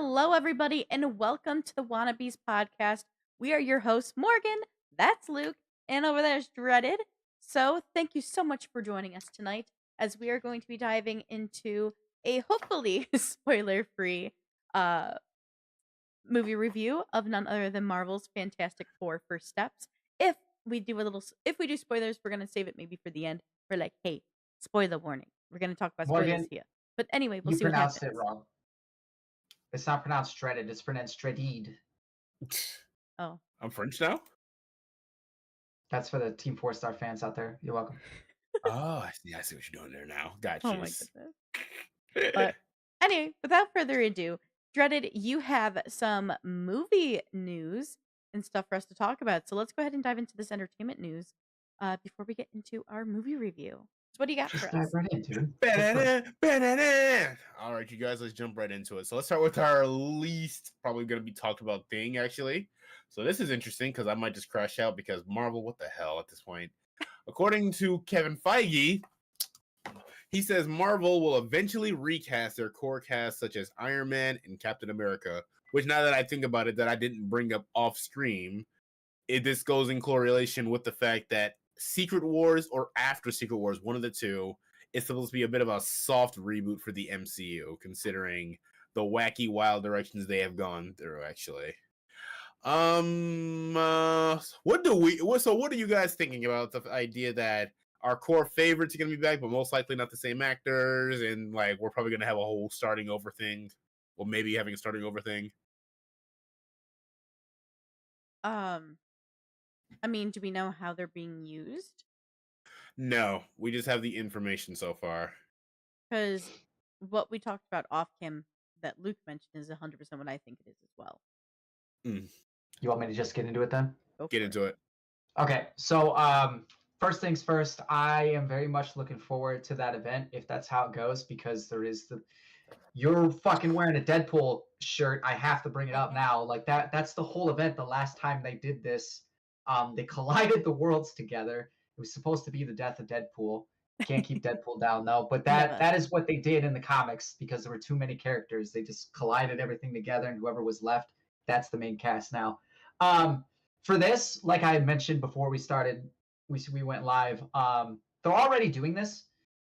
Hello, everybody, and welcome to the Wannabes podcast. We are your hosts, Morgan, that's Luke, and over there's Dreaded. So, thank you so much for joining us tonight as we are going to be diving into a hopefully spoiler free uh, movie review of none other than Marvel's Fantastic Four First Steps. If we do spoilers, we're going to save it maybe for the end. We're like, hey, spoiler warning. We're going to talk about spoilers Morgan, here. But anyway, we'll you see what pronounced happens. it wrong. It's not pronounced dreaded. It's pronounced dreaded. Oh. I'm French now? That's for the Team 4-Star fans out there. You're welcome. Oh, I see what you're doing there now. Gotcha. Oh my goodness. But anyway, without further ado, Dreaded, you have some movie news and stuff for us to talk about. So let's go ahead and dive into this entertainment news before we get into our movie review. So what do you got Just for dive us? right in, dude. All right, you guys, let's jump right into it. So let's start with our least probably going to be talked about thing, actually. So this is interesting because I might just crash out because Marvel, what the hell at this point? According to Kevin Feige, he says Marvel will eventually recast their core cast such as Iron Man and Captain America, which now that I think about it, that I didn't bring up off stream, this goes in correlation with the fact that Secret Wars or after Secret Wars, one of the two, is supposed to be a bit of a soft reboot for the MCU, considering the wacky, wild directions they have gone through, actually. What are you guys thinking about the idea that our core favorites are going to be back, but most likely not the same actors, and like we're probably going to have a whole starting over thing? Well, maybe having a starting over thing. I mean, do we know how they're being used? No, we just have the information so far. Because what we talked about off cam that Luke mentioned is 100% what I think it is as well. You want me to just get into it then? Get into it. Okay, so first things first, I am very much looking forward to that event if that's how it goes, because there is you're fucking wearing a Deadpool shirt. I have to bring it up now. Like that's the whole event. The last time they did this, they collided the worlds together. It was supposed to be the death of Deadpool. Can't keep Deadpool down though, but that is what they did in the comics because there were too many characters. They just collided everything together, and whoever was left, that's the main cast now. For this, like I had mentioned before we started, we went live. They're already doing this.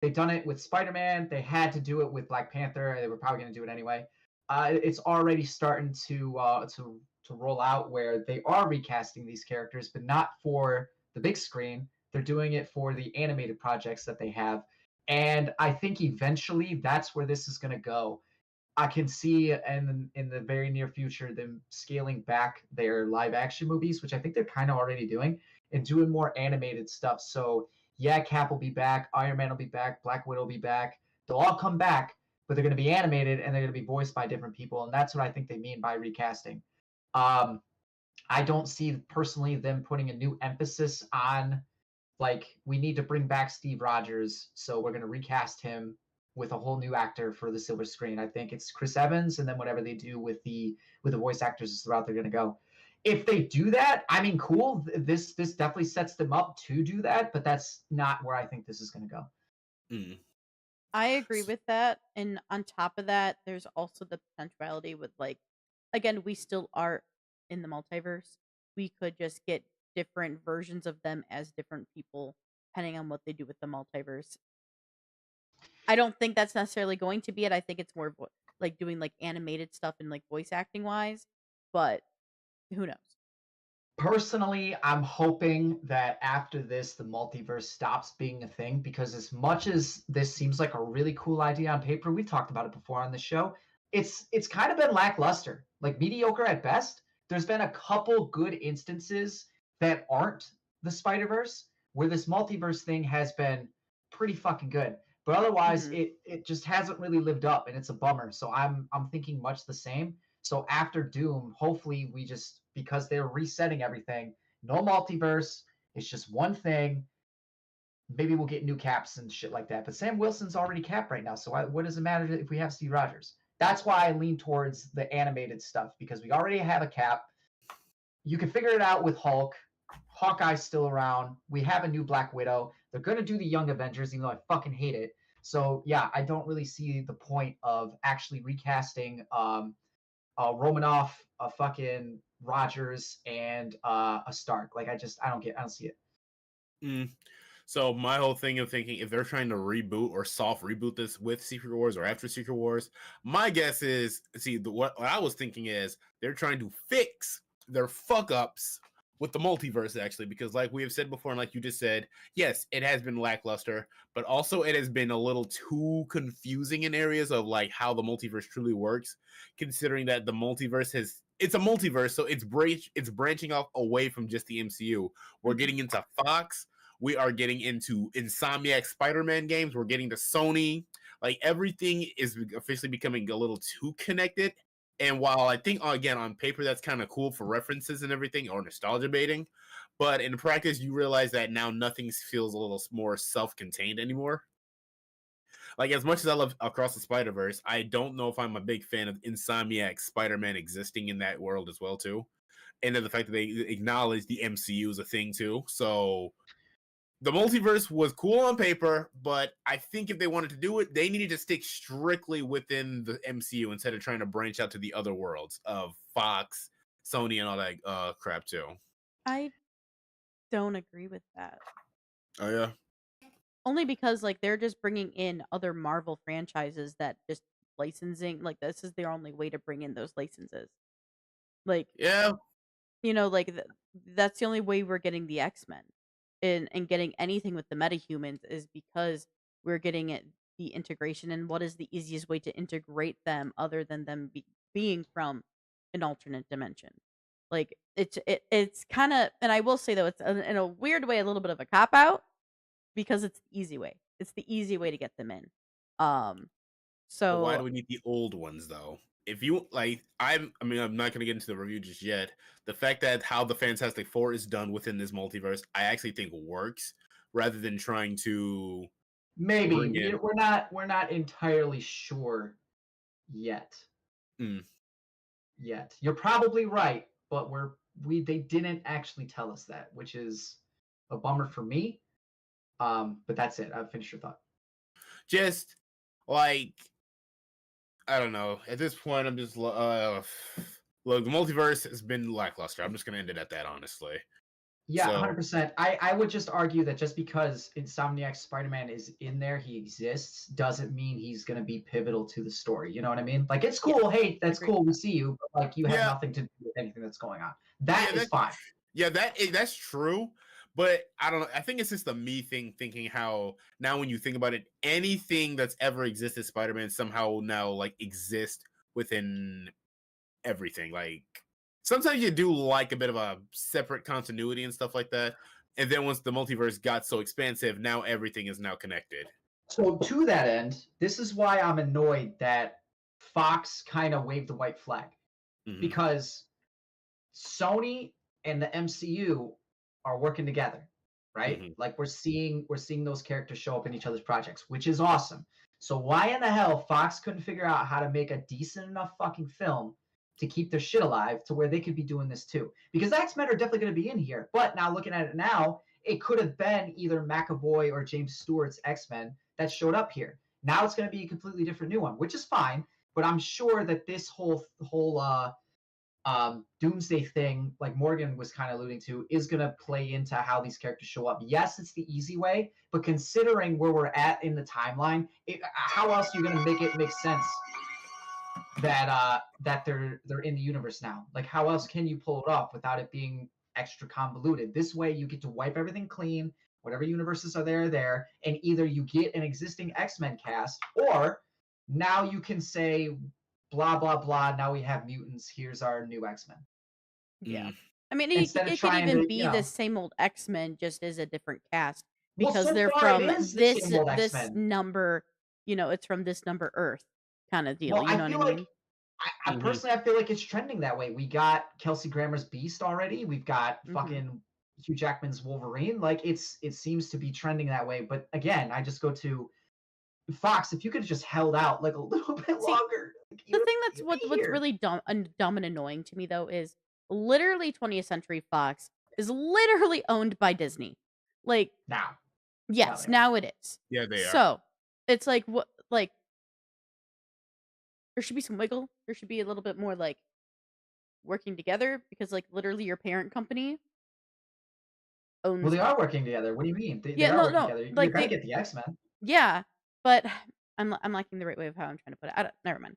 They've done it with Spider-Man. They had to do it with Black Panther. They were probably going to do it anyway. It's already starting to roll out where they are recasting these characters, but not for the big screen. They're doing it for the animated projects that they have. And I think eventually that's where this is going to go. I can see in the very near future them scaling back their live action movies, which I think they're kind of already doing, and doing more animated stuff. So yeah, Cap will be back, Iron Man will be back, Black Widow will be back. They'll all come back, but they're going to be animated and they're going to be voiced by different people, and that's what I think they mean by recasting. I don't see personally them putting a new emphasis on like we need to bring back Steve Rogers, so we're going to recast him with a whole new actor for the silver screen. I think it's Chris Evans, and then whatever they do with the voice actors is the route they're going to go. If they do that, I mean, cool. This definitely sets them up to do that, but that's not where I think this is going to go. I agree with that, and on top of that, there's also the potentiality with like, again, we still are in the multiverse. We could just get different versions of them as different people, depending on what they do with the multiverse. I don't think that's necessarily going to be it. I think it's more like doing like animated stuff and like voice acting wise, but who knows? Personally, I'm hoping that after this, the multiverse stops being a thing, because as much as this seems like a really cool idea on paper, we've talked about it before on the show, it's kind of been lackluster, like mediocre at best. There's been a couple good instances that aren't the Spider-Verse, where this multiverse thing has been pretty fucking good. But otherwise, it just hasn't really lived up, and it's a bummer. So I'm thinking much the same. So after Doom, hopefully we just, because they're resetting everything, no multiverse, it's just one thing. Maybe we'll get new Caps and shit like that. But Sam Wilson's already Cap right now, so what does it matter if we have Steve Rogers? That's why I lean towards the animated stuff, because we already have a Cap. You can figure it out with Hulk. Hawkeye's still around. We have a new Black Widow. They're going to do the Young Avengers, even though I fucking hate it. So, yeah, I don't really see the point of actually recasting Romanoff, a fucking Rogers, and a Stark. Like I don't see it. Mm. So my whole thing of thinking if they're trying to reboot or soft reboot this with Secret Wars or after Secret Wars, my guess is what I was thinking is they're trying to fix their fuck ups with the multiverse actually, because like we have said before and like you just said, yes, it has been lackluster, but also it has been a little too confusing in areas of like how the multiverse truly works, considering that the multiverse it's a multiverse, so it's branching off away from just the MCU. We're getting into Fox, we are getting into Insomniac Spider-Man games. We're getting to Sony. Like everything is officially becoming a little too connected. And while I think again on paper that's kind of cool for references and everything or nostalgia baiting, but in practice you realize that now nothing feels a little more self-contained anymore. Like as much as I love Across the Spider-Verse, I don't know if I'm a big fan of Insomniac Spider-Man existing in that world as well too. And then the fact that they acknowledge the MCU is a thing too. So the multiverse was cool on paper, but I think if they wanted to do it, they needed to stick strictly within the MCU instead of trying to branch out to the other worlds of Fox, Sony, and all that crap too. I don't agree with that. Oh yeah, Only because like they're just bringing in other Marvel franchises that just licensing like this is their only way to bring in those licenses. Like yeah. like that's the only way we're getting the X-Men and getting anything with the metahumans is because we're getting it the integration and what is the easiest way to integrate them other than them being from an alternate dimension. Like it's kind of and I will say though it's in a weird way a little bit of a cop out because it's the easy way. It's the easy way to get them in. Um But why so do we need the old ones though? If you like, I mean, I'm not going to get into the review just yet. The fact that how the Fantastic Four is done within this multiverse, I actually think works rather than trying to Maybe bring in. we're not entirely sure yet. Mm. Yet you're probably right, but they didn't actually tell us that, which is a bummer for me. But that's it. I've finished your thought. Just like I don't know. At this point, I'm just look. The multiverse has been lackluster. I'm just gonna end it at that, honestly. Yeah, So 100%. I would just argue that just because Insomniac Spider-Man is in there, he exists, doesn't mean he's going to be pivotal to the story. You know what I mean? Like, it's yeah, cool. Hey, that's agree cool. with We that. see you. But, like, you have yeah, nothing to do with anything that's going on. yeah, That is fine. that's true. But I don't know. I think it's just the me thing, thinking how now when you think about it, anything that's ever existed, Spider-Man somehow now like exist within everything. Like sometimes you do like a bit of a separate continuity and stuff like that. And then once the multiverse got so expansive, now everything is now connected. So, to that end, this is why I'm annoyed that Fox kind of waved the white flag Mm-hmm. because Sony and the MCU are working together, right? Mm-hmm. Like we're seeing those characters show up in each other's projects, which is awesome. So why in the hell Fox couldn't figure out how to make a decent enough fucking film to keep their shit alive to where they could be doing this too? Because X-Men are definitely going to be in here. But now looking at it now, it could have been either McAvoy or James Stewart's X-Men that showed up here. Now it's going to be a completely different new one, which is fine. But I'm sure that this whole doomsday thing, like Morgan was kind of alluding to, is going to play into how these characters show up. Yes, it's the easy way, but considering where we're at in the timeline, how else are you going to make it make sense that they're in the universe now? Like, how else can you pull it off without it being extra convoluted? This way, you get to wipe everything clean. Whatever universes are there, and either you get an existing X-Men cast, or now you can say blah blah blah. Now we have mutants. Here's our new X-Men. Yeah. Mm. I mean, Instead of it could trying even to, be the same old X-Men just as a different cast well, because so they're far it from is the same old this X-Men. number, it's from this number Earth kind of deal. Well, You I know what I feel like mean? I personally I feel like it's trending that way. We got Kelsey Grammer's Beast already. We've got Mhm. fucking Hugh Jackman's Wolverine. Like it seems to be trending that way. But again, I just go to Fox. If you could have just held out like a little bit See, longer, like, the thing that's you'd be what's here really dumb and annoying to me though is literally 20th Century Fox is literally owned by Disney. Like, now. Now yes, they are. now it is. Yeah, they are. So, it's like what like there should be some wiggle. There should be a little bit more like working together because like literally your parent company Well, owns they are working together. What do you mean? They yeah, are no, working no, together. You're like gonna they get the X-Men. yeah, but I'm lacking the right way of how I'm trying to put it. I don't, never mind.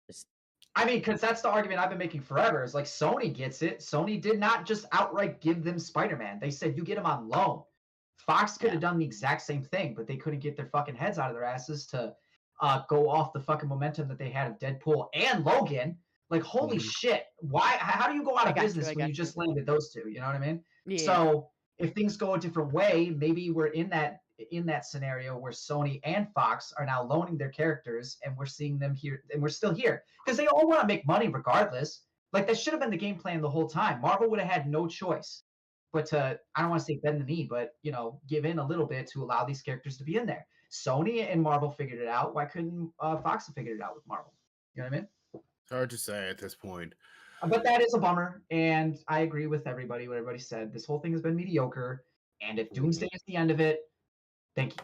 Just I mean, because that's the argument I've been making forever. Is like Sony gets it. Sony did not just outright give them Spider-Man. They said you get him on loan. Fox could yeah, have done the exact same thing, but they couldn't get their fucking heads out of their asses to go off the fucking momentum that they had of Deadpool and Logan. Like, holy Mhm. shit! Why? How do you go out I of got you. business I when got you you. just landed those two? You know what I mean? Yeah, So if things go a different way, maybe we're in that scenario where Sony and Fox are now loaning their characters, and we're seeing them here, and we're still here because they all want to make money regardless. Like that should have been the game plan the whole time. Marvel would have had no choice but to, I don't want to say bend the knee, but give in a little bit to allow these characters to be in there. Sony and Marvel figured it out. Why couldn't Fox have figured it out with Marvel? You know what I mean? It's hard to say at this point. But that is a bummer, and I agree with everybody. What everybody said. This whole thing has been mediocre, and if Doomsday is the end of it, thank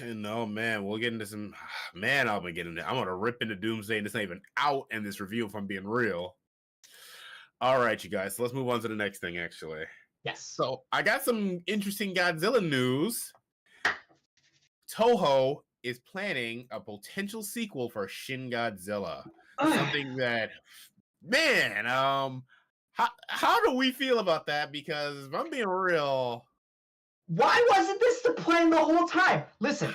you. No, man, we'll get into some. Man, I'll be getting it. I'm gonna rip into Doomsday, and it's not even out in this review. If I'm being real. All right, you guys. So let's move on to the next thing. Actually, Yes. so I got some interesting Godzilla news. Toho is planning a potential sequel for Shin Godzilla. Something that, man, how do we feel about that? Because if I'm being real, Why wasn't this the plan the whole time? Listen,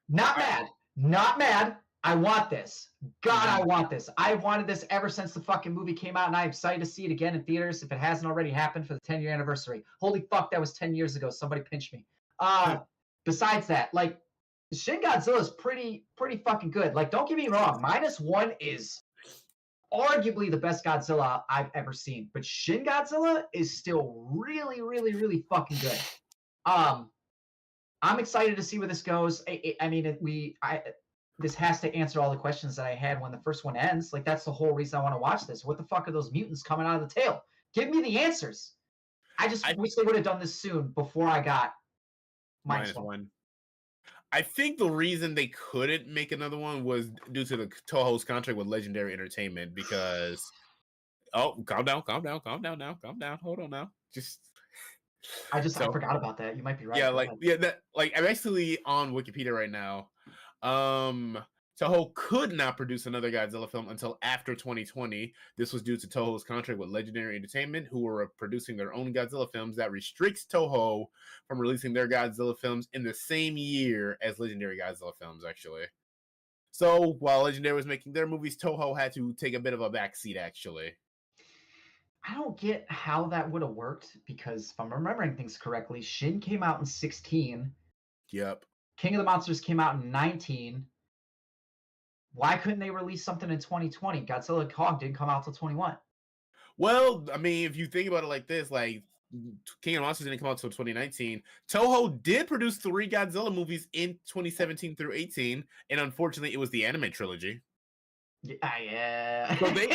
not mad. I want this. God, I want this. I've wanted this ever since the fucking movie came out, and I'm excited to see it again in theaters if it hasn't already happened for the 10-year anniversary. Holy fuck, that was 10 years ago. Somebody pinch me. Besides that, like, Shin Godzilla is pretty fucking good. Like, don't get me wrong, -1 is arguably the best Godzilla I've ever seen, but Shin Godzilla is still really, really, really fucking good. I'm excited to see where this goes. I mean, this has to answer all the questions that I had when the first one ends. Like, that's the whole reason I want to watch this. What the fuck are those mutants coming out of the tail? Give me the answers. I wish they would have done this soon before I got -1. I think the reason they couldn't make another one was due to the Toho's contract with Legendary Entertainment. Because, calm down now, hold on now. I forgot about that. You might be right. Yeah, I'm actually on Wikipedia right now. Toho could not produce another Godzilla film until after 2020. This was due to Toho's contract with Legendary Entertainment, who were producing their own Godzilla films that restricts Toho from releasing their Godzilla films in the same year as Legendary Godzilla films, actually. So while Legendary was making their movies, Toho had to take a bit of a backseat, actually. I don't get how that would have worked because if I'm remembering things correctly, Shin came out in 2016. Yep. King of the Monsters came out in 2019. Why couldn't they release something in 2020? Godzilla Kong didn't come out till 2021. Well, I mean, if you think about it like this, like King of the Monsters didn't come out until 2019. Toho did produce 3 Godzilla movies in 2017 through 18, and unfortunately, it was the anime trilogy. Yeah. So they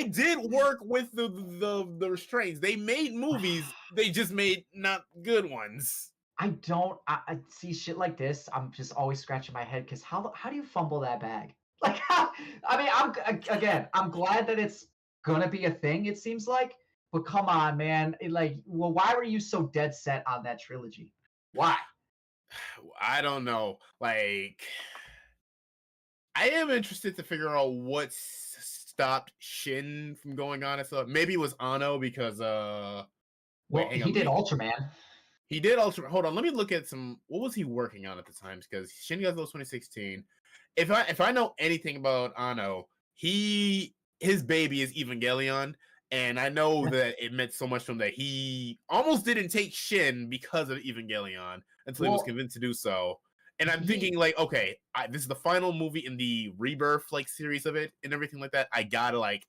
did work with the restraints. They made movies. They just made not good ones. I see shit like this. I'm just always scratching my head because how do you fumble that bag? Like, I mean, I'm glad that it's gonna be a thing. It seems like, but come on, man. Why were you so dead set on that trilogy? Why? I don't know. Like, I am interested to figure out what stopped Shin from going on and stuff. Maybe it was Anno because he did Ultraman. He did Ultraman. Hold on, let me look at what was he working on at the time? Because Shin Godzilla 2016. If I know anything about Anno, his baby is Evangelion, and I know that it meant so much to him that he almost didn't take Shin because of Evangelion until he was convinced to do so. And I'm thinking, like, okay, this is the final movie in the Rebirth series of it and everything like that. I gotta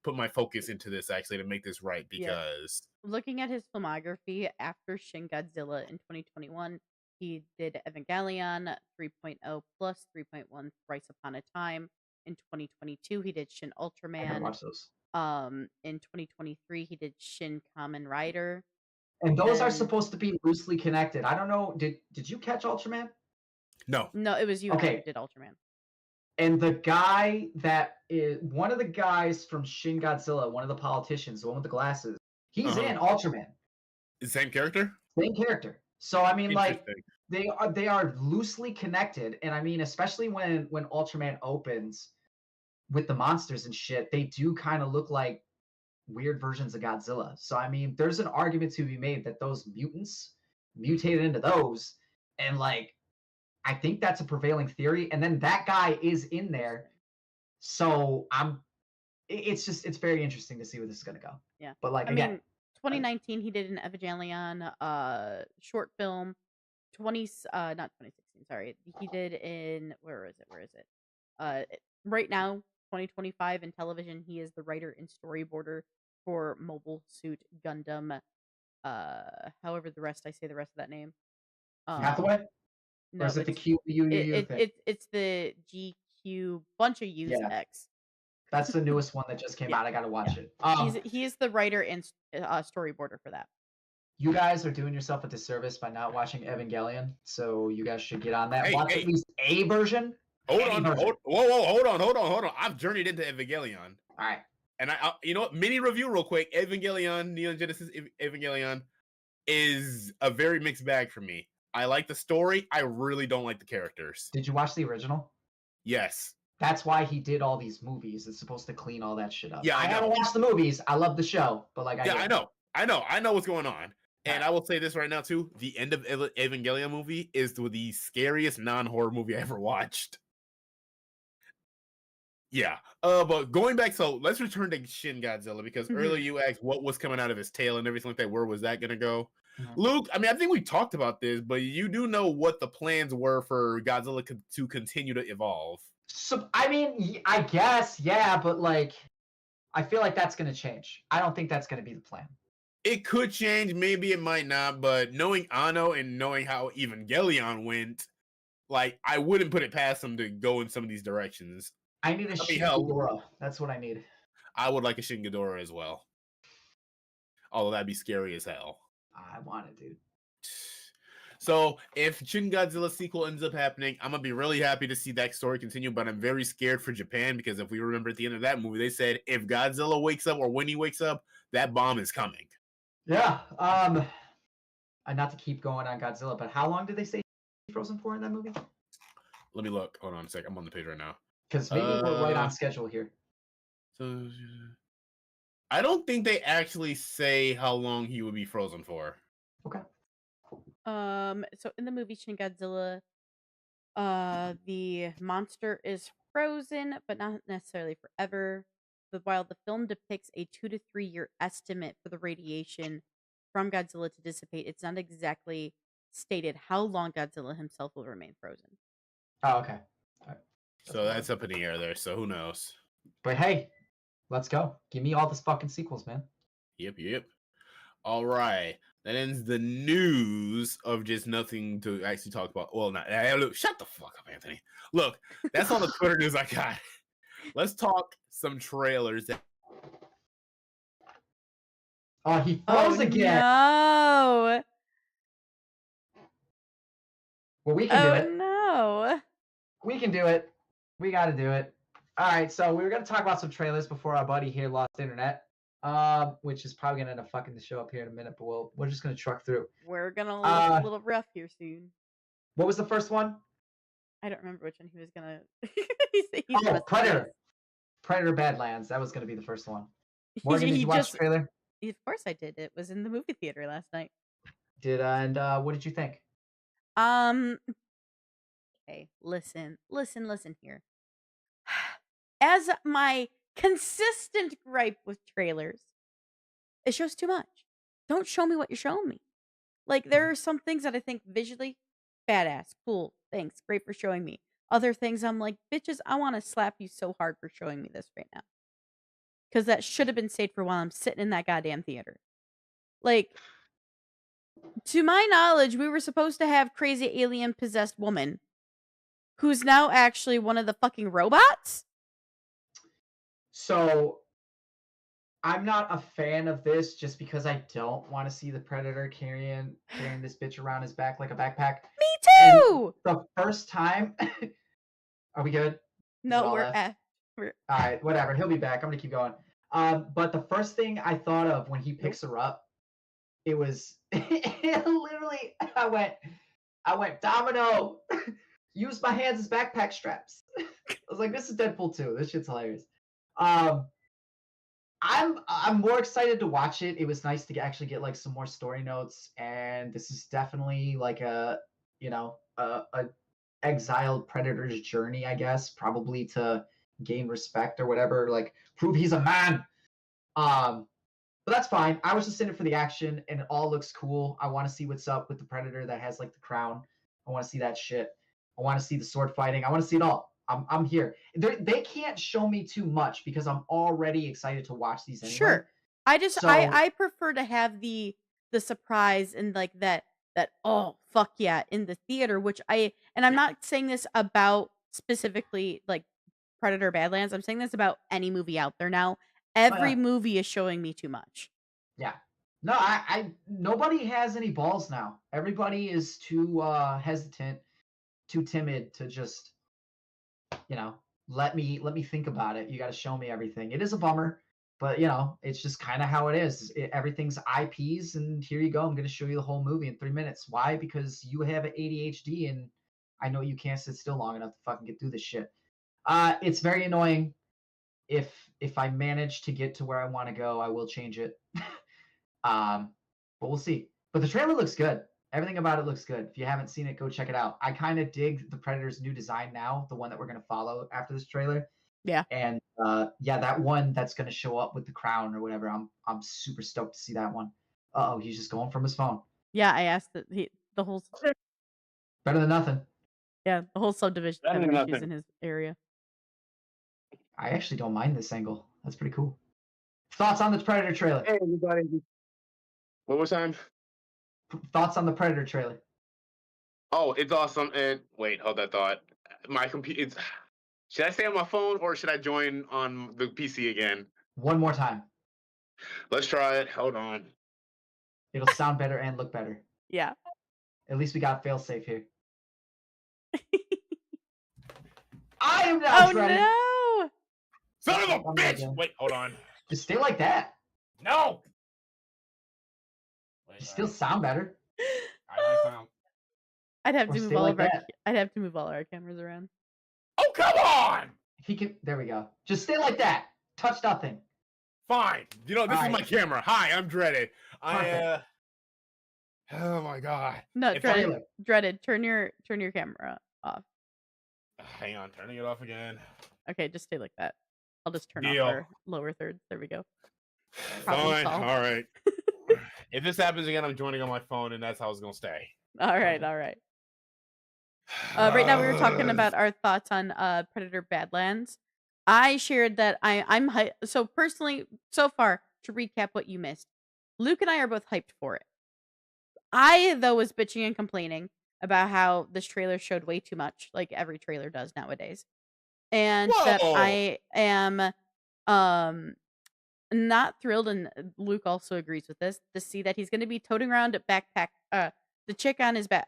put my focus into this actually to make this right because looking at his filmography after Shin Godzilla in 2021, he did Evangelion 3.0 plus 3.1 Thrice Upon a Time. In 2022, he did Shin Ultraman. I gotta watch those. In 2023, he did Shin Kamen Rider. And those are supposed to be loosely connected. I don't know. Did you catch Ultraman? No, it was you who did Ultraman. And the guy that is one of the guys from Shin Godzilla, one of the politicians, the one with the glasses, he's in Ultraman. Same character? Same character. So I mean, like Interesting. they are loosely connected, and I mean, especially when Ultraman opens with the monsters and shit, they do kind of look like weird versions of Godzilla. So I mean, there's an argument to be made that those mutants mutated into those, and like I think that's a prevailing theory. And then that guy is in there, so it's very interesting to see where this is gonna go. Yeah. But like I again, mean, 2019 he did an Evangelion short film. Not 2016, sorry. He did in where is it? Right now, 2025 in television, he is the writer and storyboarder for Mobile Suit Gundam. However I say the rest of that name. Hathaway, or No, is it the it's QUU thing? it's the GQ bunch of U's Yeah. X. That's the newest one that just came Yeah, out. I gotta watch it. He is the writer and storyboarder for that. You guys are doing yourself a disservice by not watching Evangelion, so you guys should get on that. Hey, Watch hey. at least a version. Hold any on. version. Hold on. I've journeyed into Evangelion. All right. And you know what? Mini review real quick. Evangelion, Neon Genesis Evangelion is a very mixed bag for me. I like the story. I really don't like the characters. Did you watch the original? Yes. That's why he did all these movies. It's supposed to clean all that shit up. Yeah, I know. haven't watched the movies. I love the show, but like I know what's going on. And Right. I will say this right now too: the end of Evangelion movie is the scariest non-horror movie I ever watched. Yeah. But going back, so let's return to Shin Godzilla because earlier you asked what was coming out of his tail and everything like that. Where was that gonna go? Luke, I mean, I think we talked about this, but you do know what the plans were for Godzilla to continue to evolve. So I mean, I guess, yeah, but like, I feel like that's gonna change. I don't think that's gonna be the plan. It could change, maybe it might not, but knowing Anno and knowing how Evangelion went, like I wouldn't put it past them to go in some of these directions. I need a Shin Ghidorah. That's what I need. I would like a Shin Ghidorah as well. Although that'd be scary as hell. I want it, dude. So if Shin Godzilla sequel ends up happening, I'm gonna be really happy to see that story continue. But I'm very scared for Japan because if we remember at the end of that movie, they said if Godzilla wakes up or when he wakes up, that bomb is coming. Yeah. And not to keep going on Godzilla, but how long did they say frozen for in that movie? Let me look. Hold on a sec. I'm on the page right now. Because maybe we're right on schedule here. So I don't think they actually say how long he would be frozen for. Okay. So in the movie Shin Godzilla, the monster is frozen, but not necessarily forever. While the film depicts a 2 to 3 year estimate for the radiation from Godzilla to dissipate, it's not exactly stated how long Godzilla himself will remain frozen. Oh, okay. All right. So that's up in the air there. So who knows? But hey, let's go. Give me all the fucking sequels, man. Yep. All right. That ends the news of just nothing to actually talk about. Well, not. Look, shut the fuck up, Anthony. Look, that's all the Twitter news I got. Let's talk some trailers. Oh, he froze again. No. Well, we can do it. No. We can do it. We got to do it. All right, so we were going to talk about some trailers before our buddy here lost internet, which is probably going to end up fucking the show up here in a minute, but we're just going to truck through. We're going to look a little rough here soon. What was the first one? I don't remember which one he was going to... Predator. Predator Badlands. That was going to be the first one. Morgan, did you watch the trailer? Of course I did. It was in the movie theater last night. And what did you think? Okay, listen here. As my consistent gripe with trailers, it shows too much. Don't show me what you're showing me. Like, there are some things that I think visually badass, cool, thanks, great for showing me. Other things I'm like, bitches, I want to slap you so hard for showing me this right now. Because that should have been saved for while I'm sitting in that goddamn theater. Like, to my knowledge, we were supposed to have crazy alien possessed woman who's now actually one of the fucking robots. So, I'm not a fan of this just because I don't want to see the Predator carrying this bitch around his back like a backpack. Me too! And the first time... Are we good? No, all we're left? F. We're All right, whatever. He'll be back. I'm gonna keep going. But the first thing I thought of when he picks her up, it was literally I went Domino. Use my hands as backpack straps. I was like, this is Deadpool 2. This shit's hilarious. Um, I'm more excited to watch it. It was nice to actually get like some more story notes, and this is definitely like a a exiled predator's journey, I guess, probably to gain respect or whatever, like prove he's a man. Um, but that's fine. I was just in it for the action, and it all looks cool. I want to see what's up with the predator that has like the crown. I want to see that shit. I want to see the sword fighting. I want to see it all. I'm here. They can't show me too much because I'm already excited to watch these anyway. sure. I So prefer to have the surprise and like that oh fuck yeah in the theater, which I'm not saying this about specifically like Predator Badlands. I'm saying this about any movie out there now. Every movie is showing me too much. yeah. No, I nobody has any balls now. Everybody is too hesitant, too timid to just, let me think about it. You got to show me everything. It is a bummer, but it's just kind of how it is. Everything's IPs, and here you go. I'm going to show you the whole movie in 3 minutes. Why? Because you have ADHD, and I know you can't sit still long enough to fucking get through this shit. It's very annoying. If I manage to get to where I want to go, I will change it. But we'll see. But the trailer looks good. Everything about it looks good. If you haven't seen it, go check it out. I kind of dig the Predator's new design now, the one that we're going to follow after this trailer. Yeah. And that one that's going to show up with the crown or whatever. I'm super stoked to see that one. Oh, he's just going from his phone. Yeah, I asked that the whole Better than nothing. yeah, the whole subdivision Better having than issues nothing. in his area. I actually don't mind this angle. That's pretty cool. Thoughts on the Predator trailer? Hey, everybody. What was time? Thoughts on the Predator trailer? Oh, it's awesome. And wait, hold that thought. My computer. Should I stay on my phone or should I join on the PC again? One more time. Let's try it. Hold on. It'll sound better and look better. Yeah. At least we got fail safe here. I am now ready. Oh Son of a bitch! Wait, hold on. Just stay like that. No. You still sound better. no! I'd have Or to move stay all like of our that. I'd have to move all our cameras around. Oh, come on! If he can, there we go. Just stay like that. Touch nothing. Fine. This All is right. my camera. Hi, I'm Dreaded. Perfect. Oh my god. No, If dreaded. Turn your camera off. Hang on, turning it off again. Okay, just stay like that. I'll just turn Deal. off our lower thirds. There we go. Fine. solved. All right. If this happens again, I'm joining on my phone, and that's how it's gonna stay. All right. Right now we were talking about our thoughts on Predator Badlands. I shared that I'm hyped. So personally, so far, to recap what you missed, Luke and I are both hyped for it. I, though, was bitching and complaining about how this trailer showed way too much, like every trailer does nowadays. And that Whoa! I am not thrilled, and Luke also agrees with this, to see that he's going to be toting around a backpack, the chick on his back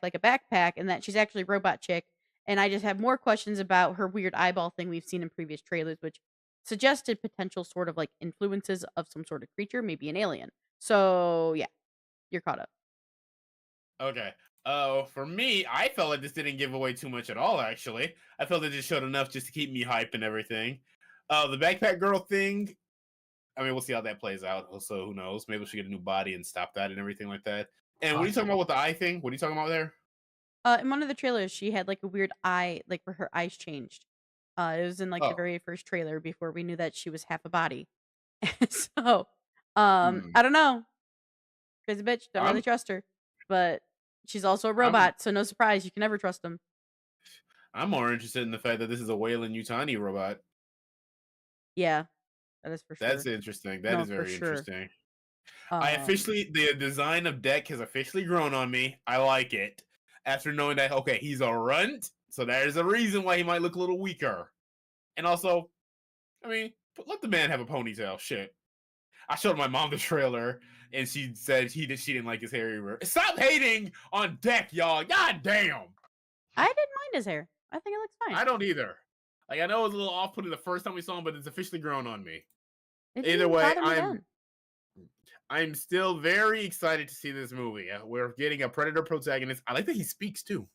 like a backpack, and that she's actually robot chick. And I just have more questions about her weird eyeball thing we've seen in previous trailers, which suggested potential sort of like influences of some sort of creature, maybe an alien. So yeah, you're caught up. Okay. For me, I felt like this didn't give away too much at all, actually. I felt it just showed enough just to keep me hype and everything. The backpack girl thing, I mean, we'll see how that plays out. Also, who knows? Maybe she'll get a new body and stop that and everything like that. And what are you talking about with the eye thing? What are you talking about there? In one of the trailers, she had like a weird eye, like where her eyes changed. It was in like the very first trailer before we knew that she was half a body. So, I don't know. Crazy bitch, don't really trust her. But she's also a robot, so no surprise, you can never trust them. I'm more interested in the fact that this is a Wayland Yutani robot. Yeah, that is for sure. That's interesting. That is very interesting. The design of Deck has officially grown on me. I like it. After knowing that, okay, he's a runt, so there's a reason why he might look a little weaker. And also, I mean, let the man have a ponytail. Shit. I showed my mom the trailer, and she said she didn't like his hair either. Stop hating on Deck, y'all. God damn. I didn't mind his hair. I think it looks fine. I don't either. Like I know it was a little off-putting the first time we saw him, but it's officially grown on me. It Either didn't way, bother me then. I'm still very excited to see this movie. We're getting a Predator protagonist. I like that he speaks too.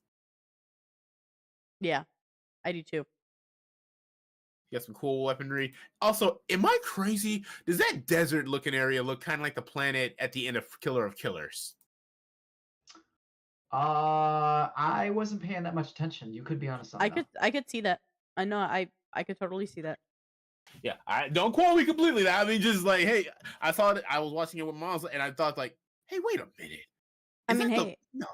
Yeah, I do too. He got some cool weaponry. Also, am I crazy? Does that desert-looking area look kind of like the planet at the end of Killer of Killers? I wasn't paying that much attention. You could be on something. I could see that. I know. I could totally see that. Yeah, I don't quote me completely. I mean, just like, hey, I thought I was watching it with Miles, and I thought like, hey, wait a minute. I mean, hey, no,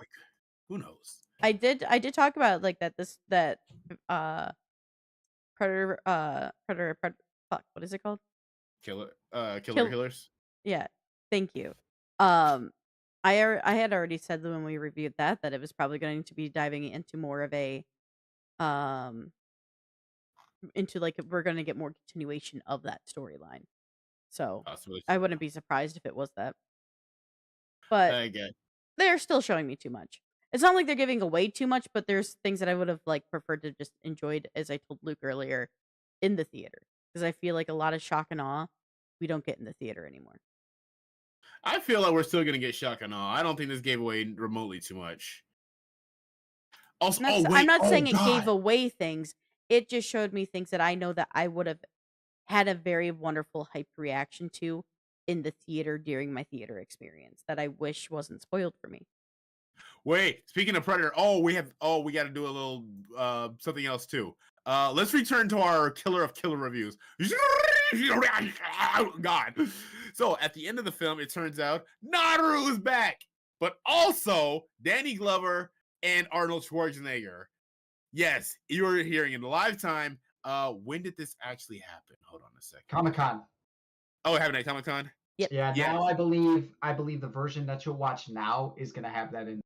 who knows? I did talk about like that predator fuck, what is it called? Killers. Yeah, thank you. I had already said when we reviewed that it was probably going to be diving into more of a into like we're going to get more continuation of that storyline. So Possibly. I wouldn't be surprised if it was that. But Again, they're still showing me too much. It's not like they're giving away too much, but there's things that I would have like preferred to just enjoyed, as I told Luke earlier, in the theater. Because I feel like a lot of shock and awe we don't get in the theater anymore. I feel like we're still gonna get shock and awe. I don't think this gave away remotely too much. Also, I'm not saying it gave away things. It just showed me things that I know that I would have had a very wonderful hyped reaction to in the theater during my theater experience that I wish wasn't spoiled for me. Wait, speaking of Predator, we got to do a little something else too. Let's return to our Killer of Killer reviews. God. So at the end of the film, it turns out Naru is back, but also Danny Glover and Arnold Schwarzenegger. Yes, you were hearing in live time. When did this actually happen? Hold on a second. Comic-Con. Oh, it happened at Comic-Con? Yep. Yeah, now I believe the version that you'll watch now is gonna have that in.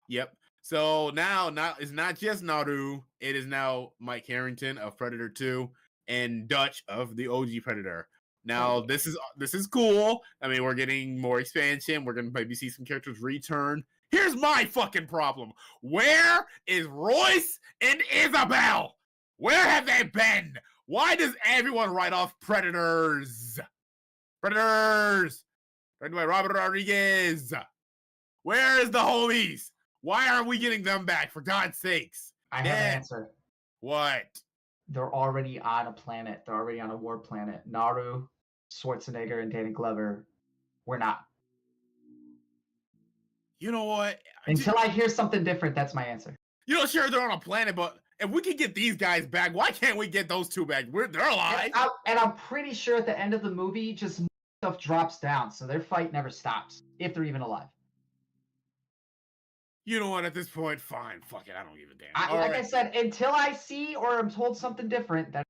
Yep. So now it's not just Naru, it is now Mike Harrington of Predator 2 and Dutch of the OG Predator. Now this is cool. I mean, we're getting more expansion. We're gonna maybe see some characters return. Here's my fucking problem. Where is Royce and Isabel? Where have they been? Why does everyone write off Predators? Predators! Written by Robert Rodriguez. Where is the homies? Why aren't we getting them back, for God's sakes? I have an answer. What? They're already on a planet. They're already on a war planet. Naru, Schwarzenegger, and Danny Glover. We're not. You know what? Until I hear something different, that's my answer. You know, sure, they're on a planet, but if we can get these guys back, why can't we get those two back? They're alive. And I'm pretty sure at the end of the movie, just stuff drops down, so their fight never stops, if they're even alive. You know what? At this point, fine. Fuck it. I don't give a damn. I said, until I see or I'm told something different, that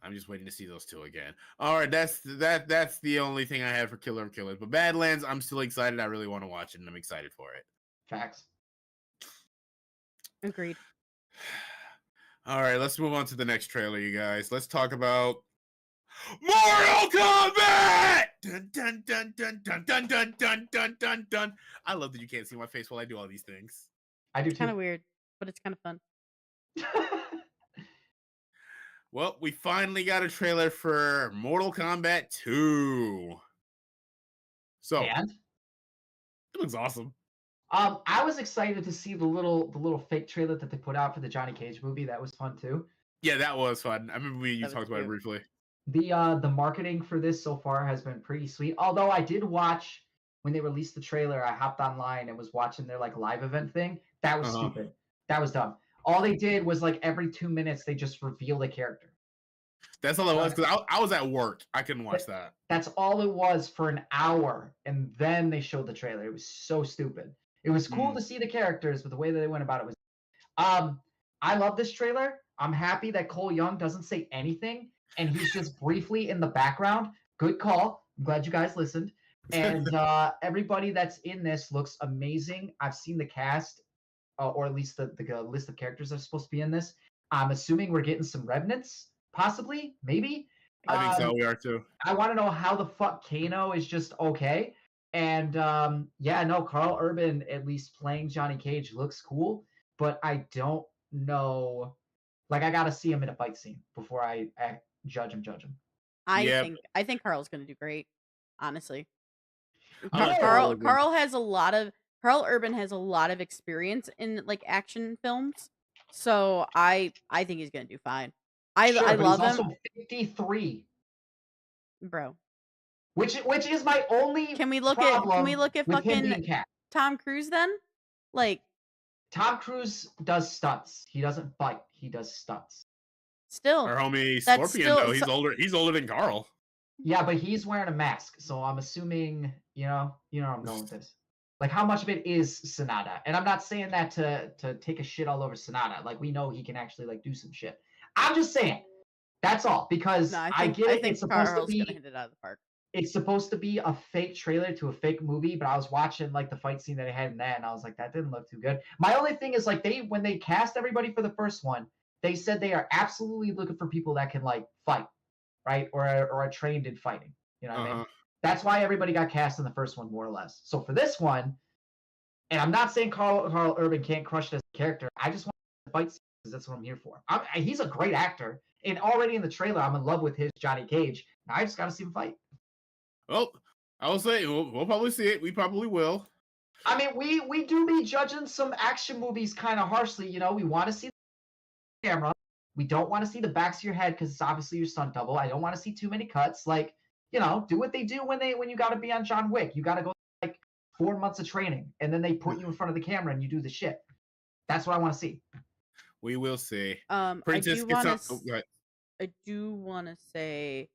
I'm just waiting to see those two again. All right, that's the only thing I had for Killer of Killers. But Badlands, I'm still excited. I really want to watch it, and I'm excited for it. Facts. Agreed. All right, let's move on to the next trailer, you guys. Let's talk about Mortal Kombat! Dun, dun, dun, dun, dun, dun, dun, dun, dun, dun, dun. I love that you can't see my face while I do all these things. I do It's kind of weird, but it's kind of fun. Well, we finally got a trailer for Mortal Kombat 2. So, And it looks awesome. I was excited to see the little fake trailer that they put out for the Johnny Cage movie. That was fun too. Yeah, that was fun. I remember you talked about it briefly. The marketing for this so far has been pretty sweet. Although I did watch when they released the trailer, I hopped online and was watching their like live event thing. That was stupid. That was dumb. All they did was like every 2 minutes they just revealed a character. That's all it was, because I was at work. I couldn't watch that. That's all it was for an hour, and then they showed the trailer. It was so stupid. It was cool to see the characters, but the way that they went about it was. I love this trailer. I'm happy that Cole Young doesn't say anything, and he's just briefly in the background. Good call. I'm glad you guys listened. And everybody that's in this looks amazing. I've seen the cast, or at least the list of characters that are supposed to be in this. I'm assuming we're getting some Revenants, possibly, maybe. I think so. We are too. I want to know how the fuck Kano is just okay. And Carl Urban, at least playing Johnny Cage, looks cool. But I don't know. Like, I gotta see him in a fight scene before I judge him. Yeah, I think Carl's gonna do great. Honestly, I like Carl Urban. Carl Urban has a lot of experience in like action films, so I think he's gonna do fine. Sure, I but he's love him, also 53, bro. which is my only Can we problem look at with him fucking being cast. Tom Cruise then? Like, Tom Cruise does stunts. He doesn't fight. He does stunts. still, Our homie that's Scorpion, still though, he's so, older. He's older than Carl. Yeah, but he's wearing a mask, so I'm assuming, you know where I'm going with this. Like, how much of it is Sonata? And I'm not saying that to take a shit all over Sonata. Like, we know he can actually like do some shit. I'm just saying. That's all. Because no. I get I it. think It's supposed to Carl's be gonna hit it out of the park. it's supposed to be a fake trailer to a fake movie, but I was watching like the fight scene that they had in that, and I was like, that didn't look too good. My only thing is like when they cast everybody for the first one, they said they are absolutely looking for people that can like fight, right? Or are trained in fighting. You know what I mean? That's why everybody got cast in the first one, more or less. So for this one, and I'm not saying Carl Urban can't crush it as a character. I just want the fight scenes because that's what I'm here for. He's a great actor, and already in the trailer, I'm in love with his Johnny Cage. Now I just got to see him fight. Well, I will say we'll probably see it. We probably will. I mean, we do be judging some action movies kind of harshly. You know, we want to see the camera. We don't want to see the backs of your head because it's obviously your stunt double. I don't want to see too many cuts. Like, you know, do what they do when you got to be on John Wick. You got to go like 4 months of training, and then they put you in front of the camera and you do the shit. That's what I want to see. We will see. Princess gets up. I do want to say,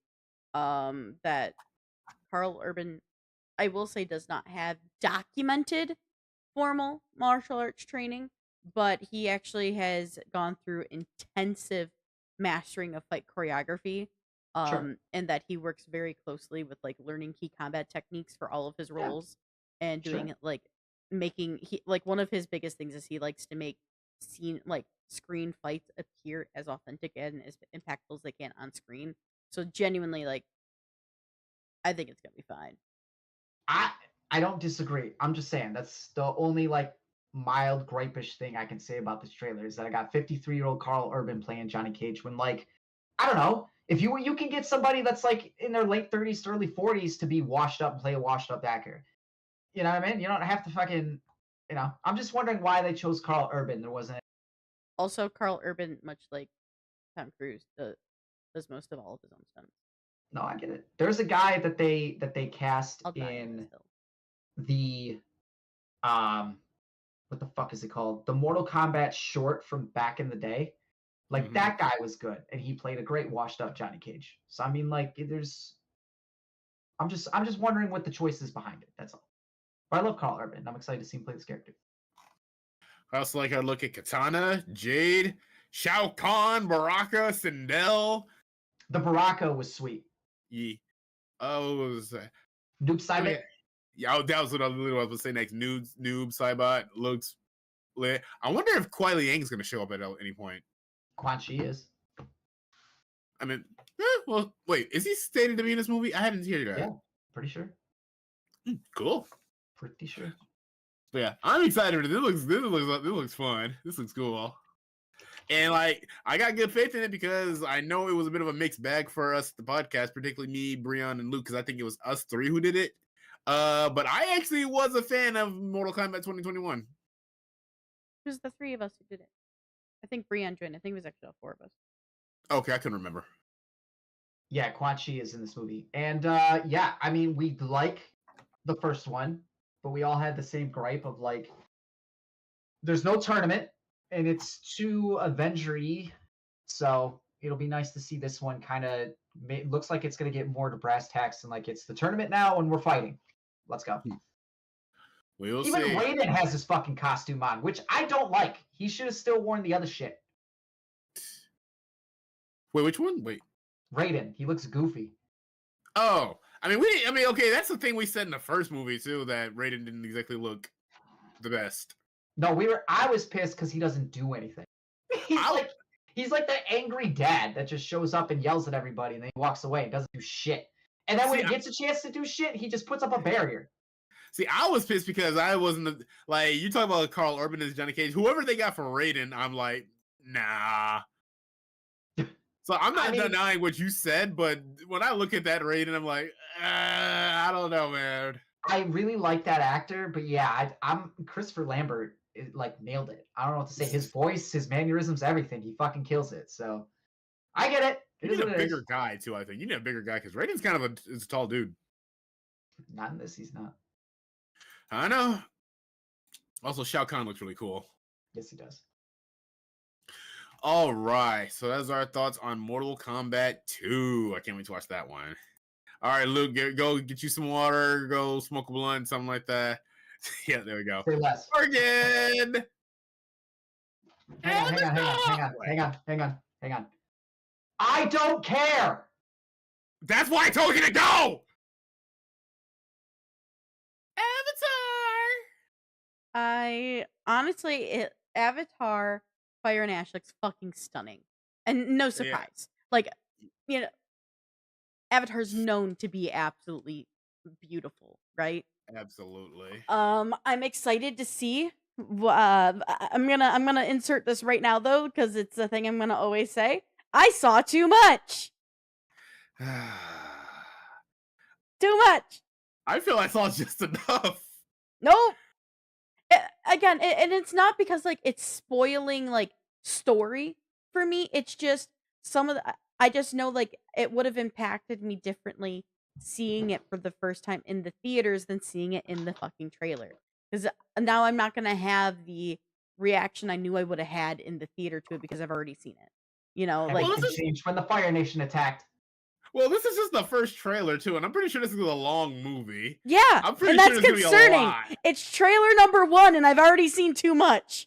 that Carl Urban, I will say, does not have documented formal martial arts training, but he actually has gone through intensive mastering of fight choreography. Sure. And that he works very closely with like learning key combat techniques for all of his roles and doing like making one of his biggest things is he likes to make screen fights appear as authentic and as impactful as they can on screen. So genuinely, like, I think it's gonna be fine. I don't disagree. I'm just saying that's the only like mild gripe-ish thing I can say about this trailer is that I got 53-year-old Carl Urban playing Johnny Cage when like I don't know if you can get somebody that's like in their late 30s to early 40s to be washed up and play a washed up actor. You know what I mean? You don't have to fucking I'm just wondering why they chose Carl Urban. There wasn't Also, Carl Urban, much like Tom Cruise, does most of all of his own stunts. No, I get it. There's a guy that they cast I'll die in still. the what the fuck is it called? The Mortal Kombat short from back in the day. Like that guy was good, and he played a great washed up Johnny Cage. So I mean, like, I'm just wondering what the choice is behind it. That's all. But I love Carl Urban. I'm excited to see him play this character. I also like our look at Katana, Jade, Shao Kahn, Baraka, Sindel. The Baraka was sweet. Yeah. Oh, what was that? Noob Saibot. Yeah, that was what I was going to say next. Noob Saibot looks lit. I wonder if Kuai Liang's going to show up at any point. Quan Chi is. I mean, well, wait, is he stated to be in this movie? I hadn't heard that. Yeah, pretty sure. Cool. Pretty sure. But yeah, I'm excited. This looks fun. This looks cool. And like, I got good faith in it because I know it was a bit of a mixed bag for us, the podcast, particularly me, Breon, and Luke, because I think it was us three who did it. But I actually was a fan of Mortal Kombat 2021. It was the three of us who did it. I think Breon joined. I think it was actually all four of us. Okay, I couldn't remember. Yeah, Quan Chi is in this movie. And yeah, I mean, we like the first one, but we all had the same gripe of like, there's no tournament, and it's too Avenger-y, so it'll be nice to see this one kind of looks like it's going to get more to brass tacks and like it's the tournament now and we're fighting. Let's go. We'll Even see. Raiden has his fucking costume on, which I don't like. He should have still worn the other shit. Wait, which one? Wait. Raiden, he looks goofy. Oh, I mean, okay, that's the thing we said in the first movie too, that Raiden didn't exactly look the best. No, I was pissed because he doesn't do anything. He's like the angry dad that just shows up and yells at everybody and then he walks away and doesn't do shit. And then when he gets a chance to do shit, he just puts up a barrier. See, I was pissed because I wasn't like you talk about Carl Urban as Johnny Cage. Whoever they got for Raiden, I'm like, Nah. So I'm I not mean, denying what you said, but when I look at that rating, I'm like, I don't know, man. I really like that actor, but yeah, I'm Christopher Lambert. Like nailed it. I don't know what to say. His voice, his mannerisms, everything. He fucking kills it. So I get it. You It is need a what it bigger is. guy too. I think you need a bigger guy because Raiden's kind of is a tall dude. Not in this. He's not. I know. Also, Shao Kahn looks really cool. Yes, he does. All right, so that's our thoughts on Mortal Kombat 2. I can't wait to watch that one. All right, Luke, go get you some water, go smoke a blunt, something like that. Yeah, there we go. Say less. Morgan! Hang on. I don't care. That's why I told you to go! Avatar! I honestly, Avatar Fire and Ash looks fucking stunning, and no Yeah, surprise. Like, you know, Avatar's known to be absolutely beautiful, right? absolutely. I'm excited to see. I'm gonna insert this right now though, because it's a thing I'm gonna always say. I saw too much. Too much. I feel I saw just enough. Nope. Again, and it's not because like it's spoiling like story for me. It's just some of the I just know like it would have impacted me differently seeing it for the first time in the theaters than seeing it in the fucking trailer. Because now I'm not gonna have the reaction I knew I would have had in the theater to it because I've already seen it. You know, like Everything changed when the Fire Nation attacked. Well, this is just the first trailer too, and I'm pretty sure this is a long movie. yeah, I'm pretty and sure that's there's gonna be a concerning. lot. It's trailer number 1, and I've already seen too much.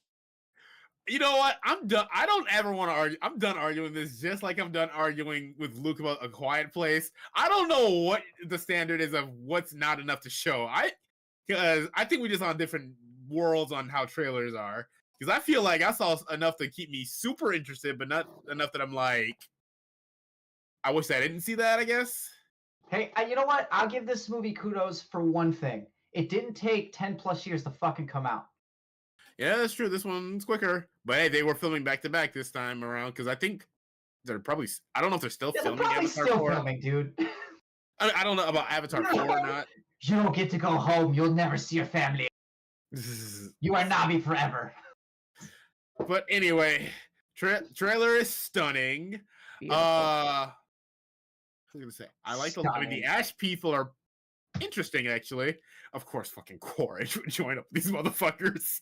You know what? I'm done. I don't ever want to argue. I'm done arguing this, just like I'm done arguing with Luke about A Quiet Place. I don't know what the standard is of what's not enough to show. Because I think we're just on different worlds on how trailers are. Because I feel like I saw enough to keep me super interested, but not enough that I'm like, I wish I didn't see that. I guess. Hey, you know what? I'll give this movie kudos for one thing. It didn't take 10 plus years to fucking come out. Yeah, that's true. This one's quicker. But hey, they were filming back to back this time around because I think they're probably. I don't know if they're still Yeah, they're filming probably Avatar still 4. filming, dude. I don't know about Avatar 4 or not. You don't get to go home. You'll never see your family. You are Navi forever. But anyway, trailer is stunning. Beautiful. I was gonna say I like the. I mean, the Ash people are interesting, actually. Of course, fucking Quaritch would join up with these motherfuckers.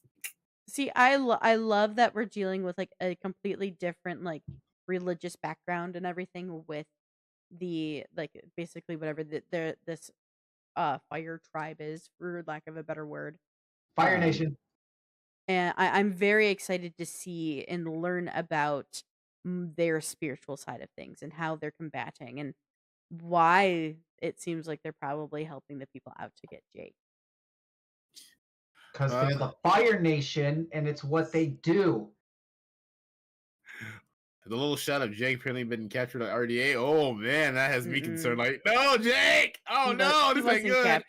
See, I love that we're dealing with like a completely different like religious background and everything with the like basically whatever this fire tribe is, for lack of a better word. Fire Nation. And I'm very excited to see and learn about their spiritual side of things and how they're combating and why it seems like they're probably helping the people out to get Jake. Because they're the Fire Nation, and it's what they do. The little shot of Jake apparently been captured at RDA. Oh man, that has me concerned. Like, no, Jake! Oh no, this ain't good.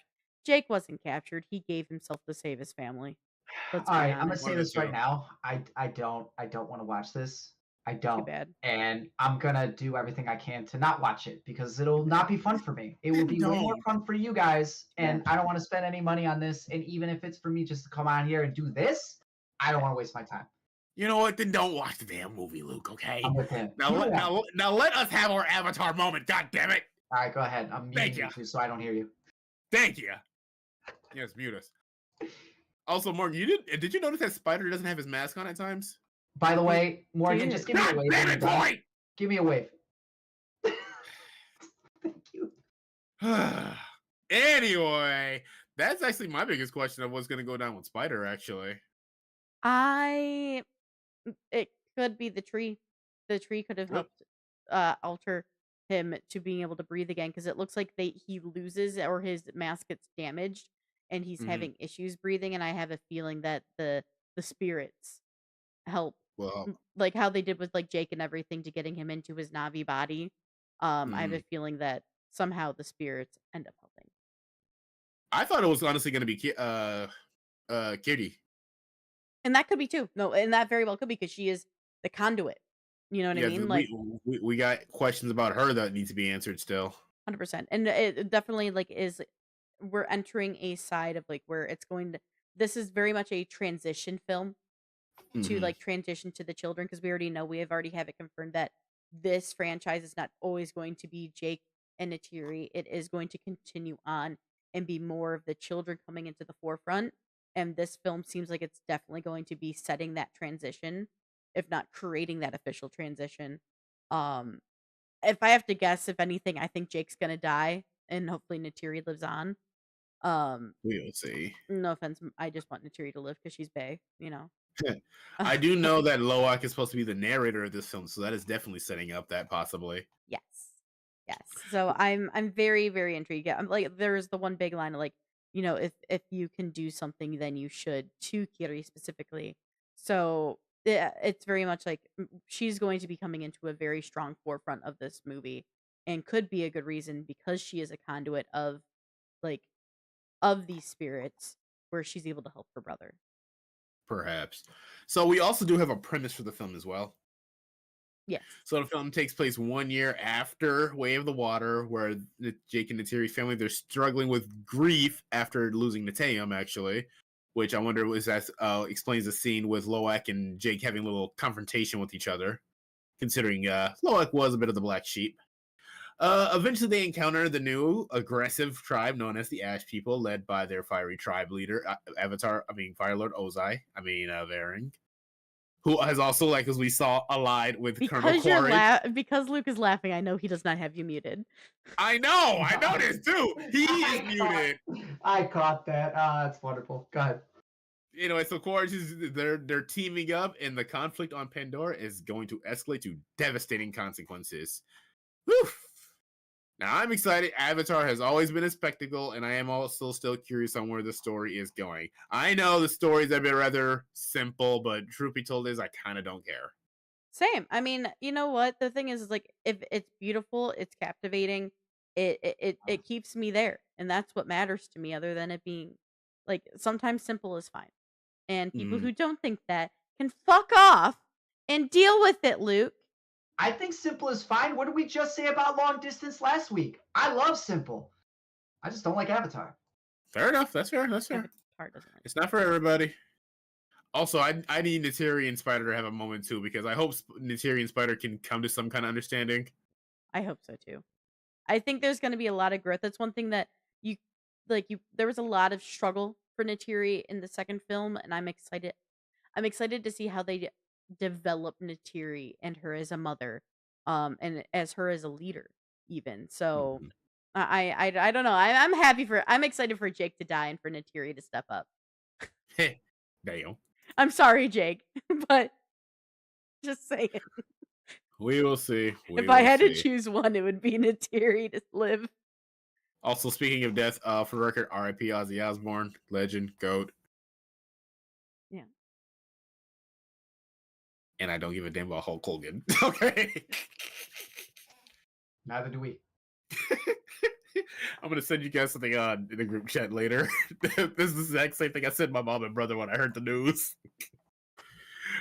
Jake wasn't captured. He gave himself to save his family. All right, I'm gonna say this right now. I don't want to watch this. I don't. Too bad. And I'm gonna do everything I can to not watch it because it'll not be fun for me. It will be way more fun for you guys, and I don't want to spend any money on this. And even if it's for me just to come on here and do this, I don't want to waste my time. You know what? Then don't watch the damn movie, Luke. Okay. I'm with him. Now let us have our Avatar moment. God damn it! All right, go ahead. I'm muting you so I don't hear you. Thank you. Yes, mute us. Also, Morgan, did you notice that Spider doesn't have his mask on at times? By the way, Morgan, just give me a wave. Damn it, boy! Give me a wave. Thank you. Anyway, that's actually my biggest question of what's going to go down with Spider, actually. It could be the tree. The tree could have helped alter him to being able to breathe again because it looks like he loses or his mask gets damaged and he's having issues breathing, and I have a feeling that the spirits help, like how they did with like Jake and everything to getting him into his Navi body. I have a feeling that somehow the spirits end up helping. I thought it was honestly going to be Kitty. And that could be too. No, and that very well could be because she is the conduit. You know what I Yeah, mean? Like we got questions about her that need to be answered still. 100%. And it definitely like is we're entering a side of like where it's going to this is very much a transition film to Hmm. like transition to the children because we already know we already have it confirmed that this franchise is not always going to be Jake and Natiri. It is going to continue on and be more of the children coming into the forefront. And this film seems like it's definitely going to be setting that transition, if not creating that official transition. Um, if I have to guess, if anything, I think Jake's gonna die and hopefully Natiri lives on. Um, We'll see. no offense, I just want Natiri to live because she's Bae, you know. I do know that Loak is supposed to be the narrator of this film, so that is definitely setting up that possibly. Yes. Yes. So I'm very, very intrigued. I'm like there's the one big line of like, if you can do something, then you should to Kiri specifically. So yeah, it's very much like she's going to be coming into a very strong forefront of this movie and could be a good reason because she is a conduit of like of these spirits where she's able to help her brother. Perhaps. So we also do have a premise for the film as well. Yes. So the film takes place 1 year after Way of the Water, where Jake and Natiri's family they're struggling with grief after losing Nateum, actually. Which I wonder was that explains the scene with Loak and Jake having a little confrontation with each other, considering Loak was a bit of the black sheep. Eventually, they encounter the new aggressive tribe known as the Ash People, led by their fiery tribe leader, Fire Lord Ozai, Varing, who has also, like as we saw, allied with Colonel Quaritch. Because Luke is laughing, I know he does not have you muted. I know this too. He is muted. I caught that. That's wonderful. Go ahead. Anyway, so Quaritch is they're teaming up, and the conflict on Pandora is going to escalate to devastating consequences. Whew. Now I'm excited. Avatar has always been a spectacle, and I am also still curious on where the story is going. I know the stories have been rather simple, but truth be told is I kind of don't care. Same. I mean, you know what? The thing is like if it's beautiful, it's captivating, it keeps me there. And that's what matters to me other than it being like sometimes simple is fine. And people Mm. who don't think that can fuck off and deal with it, Luke. I think simple is fine. What did we just say about long distance last week? I love simple. I just don't like Avatar. Fair enough. That's fair. That's fair. Avatar doesn't like It's not for everybody. Also, I need Natiri and Spider to have a moment too because I hope Natiri and Spider can come to some kind of understanding. I hope so too. I think there's going to be a lot of growth. That's one thing that you there was a lot of struggle for Natiri in the second film and I'm excited to see how they develop Natiri and her as a mother and as her as a leader even. So Mhm. I don't know. I'm excited for Jake to die and for Natiri to step up. Damn. I'm sorry, Jake, but just saying. We will see. If I had to choose one, it would be Natiri to live. Also, speaking of death, for the record, R.I.P. Ozzy Osbourne, legend, goat. Yeah. And I don't give a damn about Hulk Hogan. Okay. Neither do we. I'm gonna send you guys something on in the group chat later. This is the exact same thing I said to my mom and brother when I heard the news.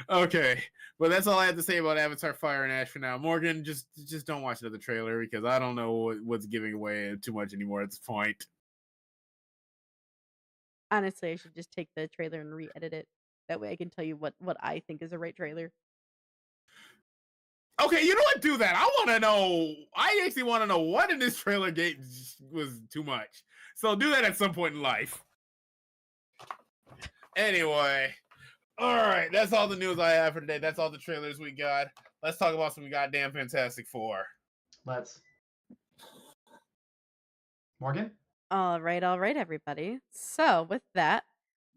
Okay, but that's all I have to say about Avatar: Fire and Ash for now. Morgan, just don't watch another trailer because I don't know what's giving away too much anymore at this point. Honestly, I should just take the trailer and re-edit it. That way I can tell you what I think is the right trailer. Okay, you know what? Do that. I want to know. I actually want to know what in this trailer was too much. So do that at some point in life. Anyway, all right. That's all the news I have for today. That's all the trailers we got. Let's talk about some goddamn Fantastic Four. Let's. Morgan? All right, everybody. So, with that,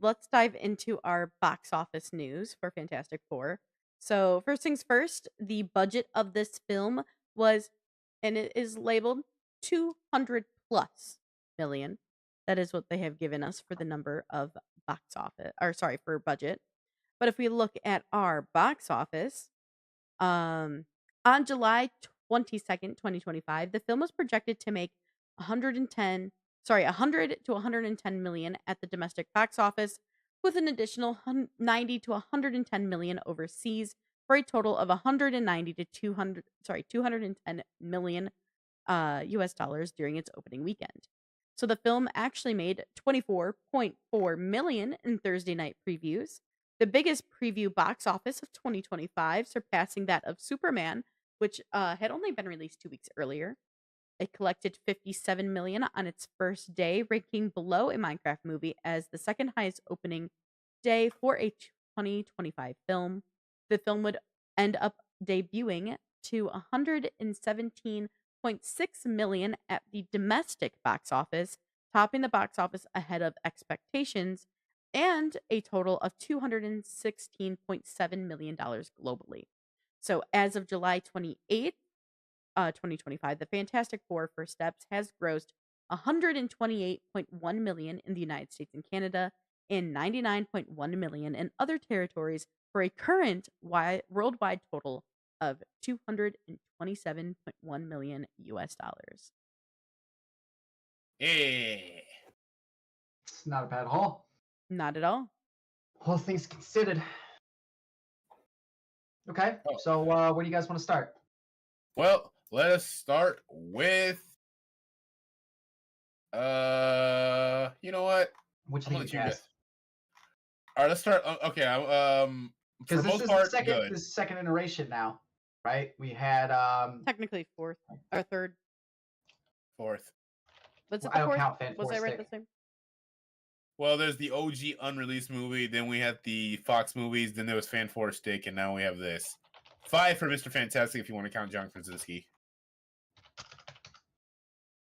let's dive into our box office news for Fantastic Four. So, first things first, the budget of this film was, and it is labeled 200 plus million. That is what they have given us for the number of box office, or sorry, for budget. But if we look at our box office, on July 22nd, 2025, the film was projected to make 100 to 110 million at the domestic box office with an additional 90 to 110 million overseas for a total of 190 to 210 million US dollars during its opening weekend. So the film actually made 24.4 million in Thursday night previews, the biggest preview box office of 2025, surpassing that of Superman, which had only been released 2 weeks earlier. It collected 57 million on its first day, ranking below a Minecraft movie as the second highest opening day for a 2025 film. The film would end up debuting to 117.6 million at the domestic box office, topping the box office ahead of expectations, and a total of $216.7 million globally. So as of July 28th, 2025, The Fantastic Four First Steps has grossed 128.1 million in the United States and Canada and 99.1 million in other territories for a current worldwide total of 227.1 million US dollars. Yeah. It's not a bad haul. Not at all. All things considered. Okay, Oh. so where do you guys want to start? Well, let us start with you know what? Which I'm thing gonna you let you guess? guess. All right, let's start. Okay, for Because the this most is part, the second, good. this is second iteration now, right? We had Technically fourth or third. Fourth. Was it I the don't fourth? count Fan Was I right Stick. this time? Well, there's the OG unreleased movie, then we had the Fox movies, then there was Fan Four Stick, and now we have this. 5 for Mr. Fantastic if you want to count John Krasinski.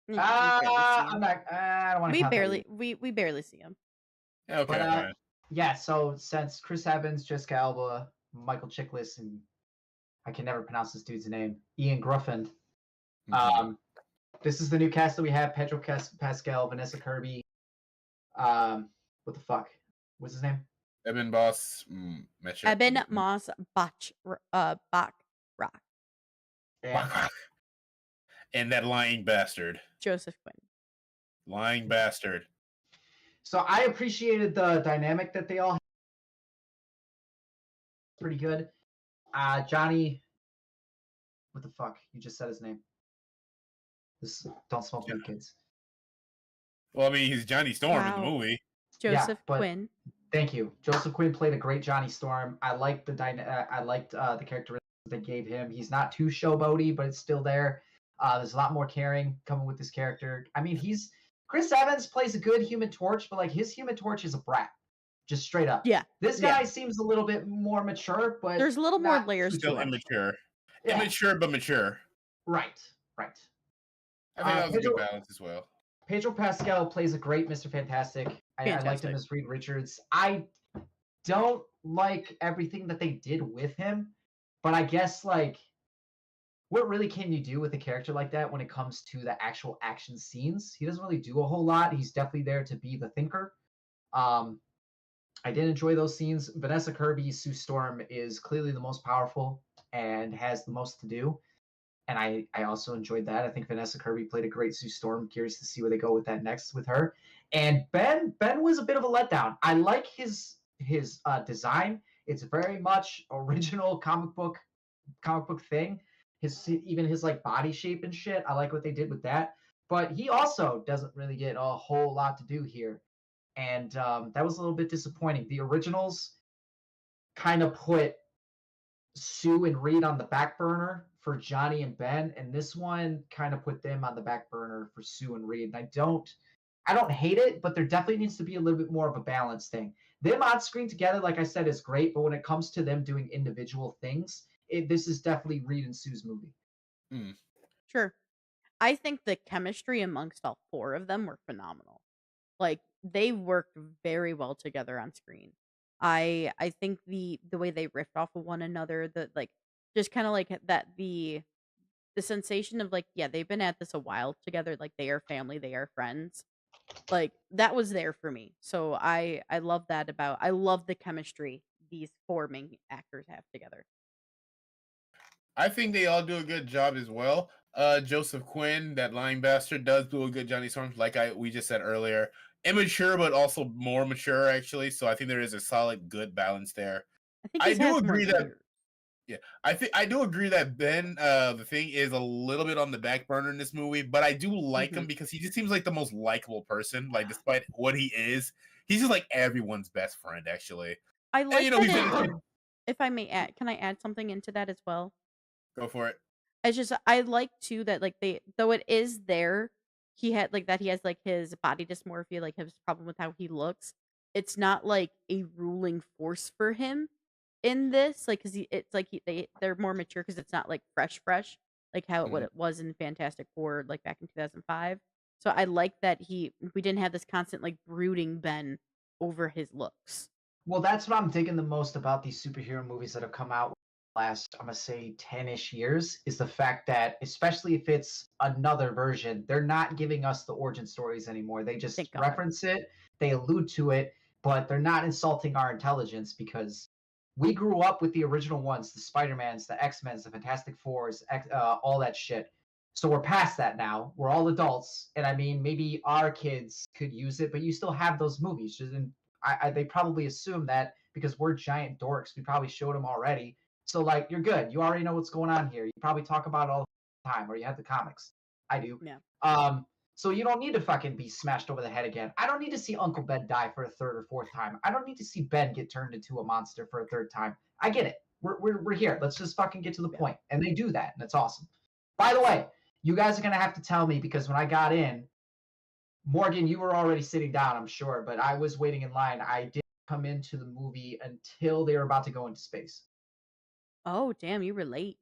I'm not. I don't want to We count that barely either. we barely see him. Okay, But fine. yeah. So since Chris Evans, Jessica Alba, Michael Chiklis, and I can never pronounce this dude's name, Ian Gruffin. This is the new cast that we have: Pedro Pascal, Vanessa Kirby. What the fuck? What's his name? Eben Moss, Eben Moss Bachrock. And that lying bastard. Joseph Quinn. Lying bastard. So I appreciated the dynamic that they all had. Pretty good. Johnny, what the fuck? You just said his name. Don't smoke weed, kids. Well, I mean, he's Johnny Storm in the movie. Joseph Quinn. Thank you. Joseph Quinn played a great Johnny Storm. I liked the characteristics they gave him. He's not too showboaty, but it's still there. There's a lot more caring coming with this character. I mean, Chris Evans plays a good Human Torch, but like his Human Torch is a brat, just straight up. Yeah. This guy seems a little bit more mature, but there's a little more layers to still him. Immature. Yeah. Immature but mature. Right. I think that was a good balance as well. Pedro Pascal plays a great Mr. Fantastic. I liked him as Reed Richards. I don't like everything that they did with him, but I guess like what really can you do with a character like that when it comes to the actual action scenes? He doesn't really do a whole lot. He's definitely there to be the thinker. I did enjoy those scenes. Vanessa Kirby's Sue Storm is clearly the most powerful and has the most to do. And I also enjoyed that. I think Vanessa Kirby played a great Sue Storm. Curious to see where they go with that next with her. And Ben was a bit of a letdown. I like his design. It's very much original comic book thing. Even his like body shape and shit. I like what they did with that. But he also doesn't really get a whole lot to do here. And that was a little bit disappointing. The originals kind of put Sue and Reed on the back burner for Johnny and Ben, and this one kind of put them on the back burner for Sue and Reed. And I don't hate it, but there definitely needs to be a little bit more of a balance thing. Them on screen together, like I said, is great, but when it comes to them doing individual things, this is definitely Reed and Sue's movie. Sure. I think the chemistry amongst all 4 of them were phenomenal. Like they worked very well together on screen. I think the way they riffed off of one another, the like just kind of like that the sensation of like, yeah, they've been at this a while together, like they are family, they are friends. Like that was there for me. So I love that I love the chemistry these 4 main actors have together. I think they all do a good job as well. Joseph Quinn, that lying bastard, does do a good Johnny Storm, like we just said earlier. Immature, but also more mature, actually. So I think there is a solid, good balance there. I think I do agree that. Yeah, I think I do agree that Ben, the thing is a little bit on the back burner in this movie, but I do like Hmm. him because he just seems like the most likable person. Like, despite what he is, he's just like everyone's best friend, actually. I And like you know, that he's it. in. If I may add, can I add something into that as well? Go for it. It's just I like too that like they though it is there, he had like that he has like his body dysmorphia, like his problem with how he looks. It's not like a ruling force for him in this, like because it's like they're more mature because it's not like fresh, like how what Mhm. it was in Fantastic Four, like back in 2005. So I like that we didn't have this constant like brooding Ben over his looks. Well, that's what I'm digging the most about these superhero movies that have come out last, I'm gonna say 10-ish years, is the fact that, especially if it's another version, they're not giving us the origin stories anymore. They just Thank God. reference it, they allude to it, but they're not insulting our intelligence because we grew up with the original ones, the Spider-Mans, the X-Men's, the Fantastic Fours, all that shit. So we're past that now. We're all adults, and I mean, maybe our kids could use it, but you still have those movies. Just in they probably assume that because we're giant dorks, we probably showed them already. So like, you're good. You already know what's going on here. You probably talk about it all the time, or you have the comics. I do. Yeah. So you don't need to fucking be smashed over the head again. I don't need to see Uncle Ben die for a third or fourth time. I don't need to see Ben get turned into a monster for a third time. I get it. We're here. Let's just fucking get to the Yeah. point. And they do that, and it's awesome. By the way, you guys are gonna have to tell me because when I got in, Morgan, you were already sitting down, I'm sure, but I was waiting in line. I didn't come into the movie until they were about to go into space. Oh damn, you were late.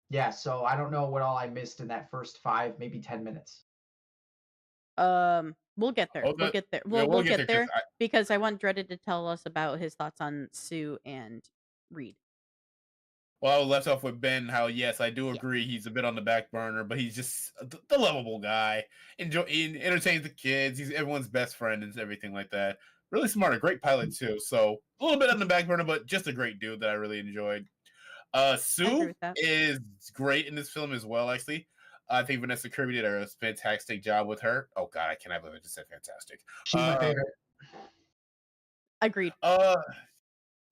Yeah, so I don't know what all I missed in that first 5, maybe 10 minutes. We'll get there. Oh, We'll get there. yeah, We'll we'll get there get because there because I want Dreaded to tell us about his thoughts on Sue and Reed. well, I left off with Ben. How yes, I do Yeah. agree. He's a bit on the back burner, but he's just the lovable guy. He entertains the kids. He's everyone's best friend and everything like that. Really smart, a great pilot too. So a little bit on the back burner, but just a great dude that I really enjoyed. I agree Sue with that. is great in this film as well. Actually, I think Vanessa Kirby did a fantastic job with her. Oh God, I cannot believe I just said fantastic. She's my Uh, favorite. Agreed. uh,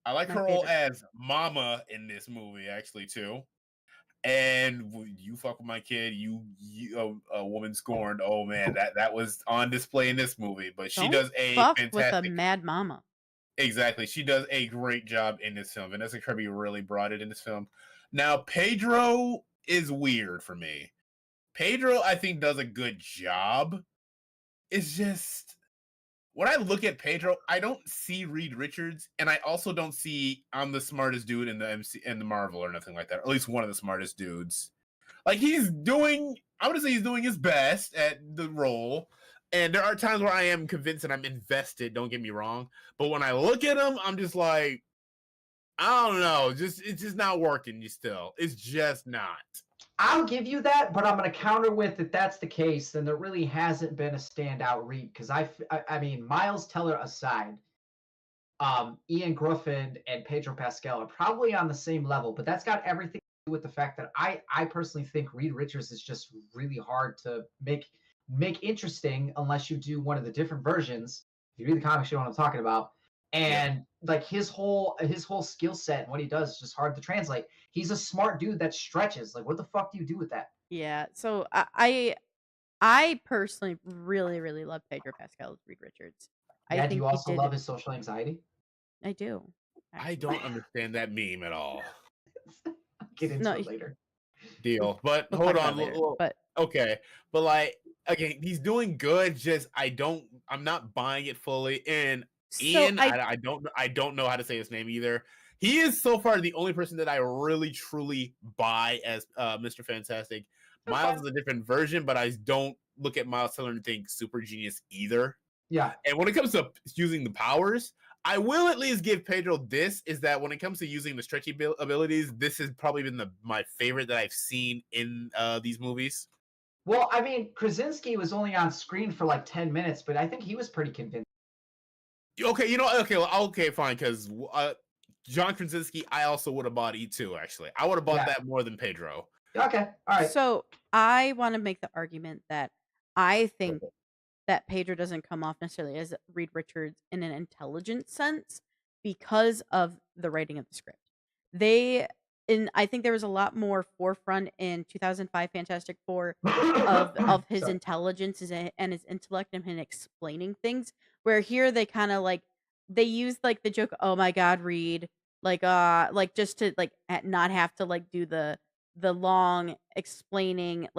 I like My her role favorite. as Mama in this movie actually too. And you fuck with my kid, you a woman scorned. Oh man, that was on display in this movie. But she Don't does a fuck with a fantastic. mad mama. Exactly, she does a great job in this film. Vanessa Kirby really brought it in this film. Now Pedro is weird for me. Pedro, I think, does a good job. It's just when I look at Pedro, I don't see Reed Richards, and I also don't see I'm the smartest dude in the MC in the Marvel or nothing like that. Or at least one of the smartest dudes. Like he's doing, I would say he's doing his best at the role. And there are times where I am convinced and I'm invested. Don't get me wrong, but when I look at him, I'm just like, I don't know, just it's just not working. You still, it's just not. I'll give you that, but I'm going to counter with if that's the case, then there really hasn't been a standout read. Because I mean, Miles Teller aside, Ian Griffin and Pedro Pascal are probably on the same level, but that's got everything to do with the fact that I personally think Reed Richards is just really hard to make interesting unless you do one of the different versions. If you read the comics, you know what I'm talking about. Yeah. And like his whole skill set and what he does is just hard to translate. He's a smart dude that stretches. Like, what the fuck do you do with that? Yeah. So I personally really love Pedro Pascal as Reed Richards. I Yeah, do think you he also did. love his social anxiety? I do. I Actually. don't understand that meme at all. I'll get into No, it later. Deal. But we'll talk hold about on. it later. But Okay. But like again, he's doing good. Just I'm not buying it fully. And so Ian, I don't know how to say his name either. He is so far the only person that I really truly buy as Mr. Fantastic. That's Miles fine. is a different version, but I don't look at Miles Teller and think super genius either. Yeah. And when it comes to using the powers, I will at least give Pedro this is that when it comes to using the stretchy abilities, this has probably been my favorite that I've seen in these movies. Well, I mean, Krasinski was only on screen for like 10 minutes, but I think he was pretty convincing. Okay, okay, fine, because John Krasinski, I also would have bought E2, actually. I would have bought Yeah. that more than Pedro. Okay. All right. So I want to make the argument that I think that Pedro doesn't come off necessarily as Reed Richards in an intelligent sense because of the writing of the script. they I think there was a lot more forefront in 2005 Fantastic Four of his Sorry. intelligence and his intellect and him explaining things. Where here they kind of like they used like the joke, "Oh my God, Reed," like just to like not have to like do the long explaining.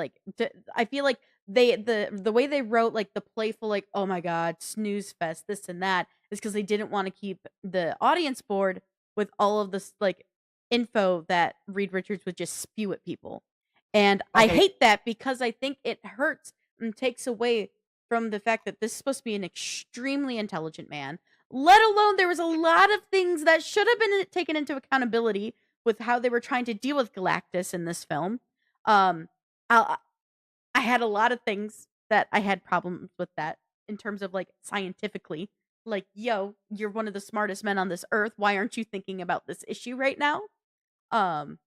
I feel like the way they wrote like the playful like, "Oh my God, snooze fest," this and that is because they didn't want to keep the audience bored with all of this like info that Reed Richards would just spew at people. And I Okay, hate that because I think it hurts and takes away from the fact that this is supposed to be an extremely intelligent man. Let alone there was a lot of things that should have been taken into accountability with how they were trying to deal with Galactus in this film. Um, I, I had a lot of things that I had problems with that in terms of like scientifically. Like, yo, you're one of the smartest men on this earth. Why aren't you thinking about this issue right now? Um,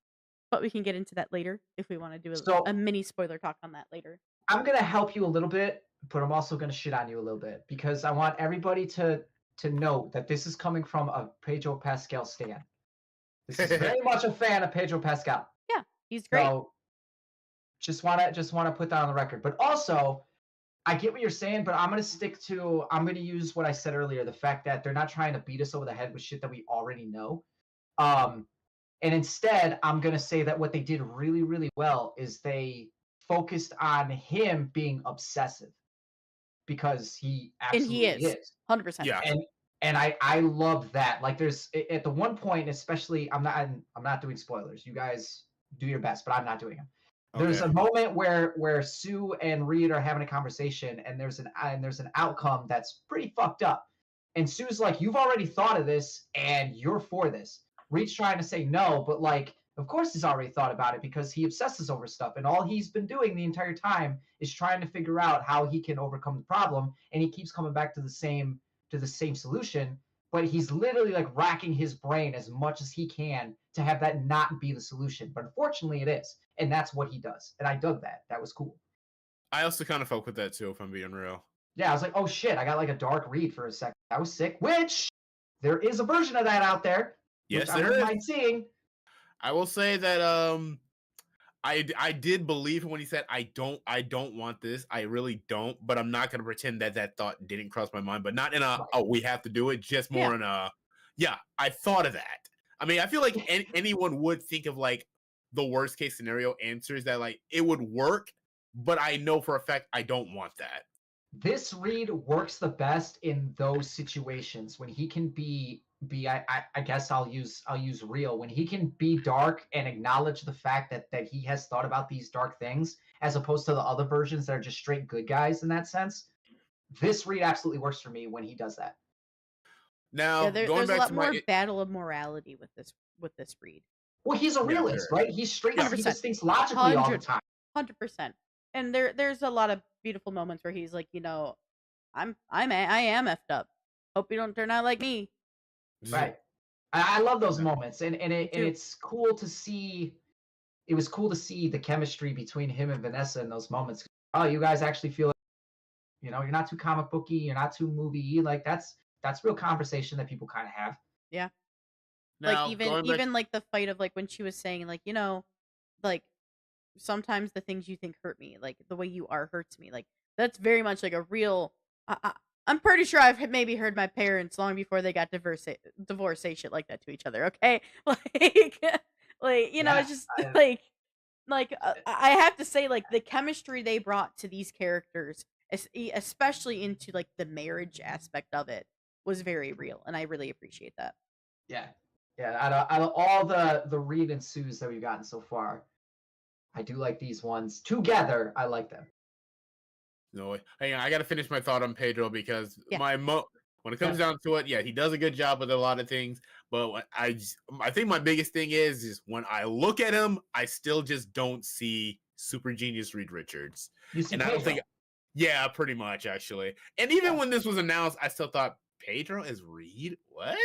but we can get into that later if we want to do a so mini spoiler talk on that later. I'm gonna help you a little bit, but I'm also gonna shit on you a little bit because I want everybody to know that this is coming from a Pedro Pascal stan. This is very much a fan of Pedro Pascal. Yeah, he's great. So just wanna put that on the record. But also, I get what you're saying, but I'm gonna use what I said earlier, the fact that they're not trying to beat us over the head with shit that we already know. Um, and instead, I'm gonna say that what they did really, really well is they focused on him being obsessive because he And he absolutely is is. 100%. Yeah. And I love that. Like there's at the one point, especially I'm not doing spoilers. You guys do your best, but I'm not doing them. There's Okay. a moment where Sue and Reed are having a conversation, and there's an outcome that's pretty fucked up. And Sue's like, "You've already thought of this, and you're for this." Reed's trying to say no, but like, of course he's already thought about it because he obsesses over stuff, and all he's been doing the entire time is trying to figure out how he can overcome the problem, and he keeps coming back to the same solution, but he's literally like racking his brain as much as he can to have that not be the solution. But unfortunately, it is, and that's what he does. And I dug that. That was cool. I also kind of fuck with that too, if I'm being real. Yeah, I was like, oh shit, I got like a dark read for a second. I was sick. Which there is a version of that out there, which Yes, I there wouldn't is. mind seeing. I will say that I did believe him when he said I don't want this. I really don't, but I'm not gonna pretend that that thought didn't cross my mind. But not in a Right. oh we have to do it, just Yeah. more in a yeah I thought of that. I mean I feel like anyone would think of like the worst case scenario answers that like it would work, but I know for a fact I don't want that. This read works the best in those situations when he can be. I guess I'll use real when he can be dark and acknowledge the fact that he has thought about these dark things as opposed to the other versions that are just straight good guys in that sense. This read absolutely works for me when he does that. Now Yeah, going there's a back lot to my more battle of morality with this read. Well, he's a yeah realist, there right? He's straight. yeah He 100%. just thinks logically all the 100 time. 100%. And there's a lot of beautiful moments where he's like, I am effed up. Hope you don't turn out like me. Right. I love those Yeah. moments, and Me too. it's cool to see. It was cool to see the chemistry between him and Vanessa in those moments. Oh, you guys actually feel you're not too comic booky, you're not too movie. Like that's real conversation that people kind of have. Yeah. Like Now going back even like the fight of like when she was saying like, like sometimes the things you think hurt me, like the way you are hurts me. Like that's very much like a real. I'm pretty sure I've maybe heard my parents long before they got divorced say shit like that to each other. Okay, like Yeah, it's just I, I have to say like the chemistry they brought to these characters, especially into like the marriage aspect of it, was very real, and I really appreciate that. yeah, yeah. Out of all the Reed and Sues that we've gotten so far, I do like these ones together. I like them. no, hang on, I got to finish my thought on Pedro because Yeah. when it comes down to it, yeah, he does a good job with a lot of things. But I think my biggest thing is when I look at him, I still just don't see super genius Reed Richards, You see and I don't Pedro. think, yeah, pretty much actually. And even Yeah. when this was announced, I still thought Pedro is Reed. What?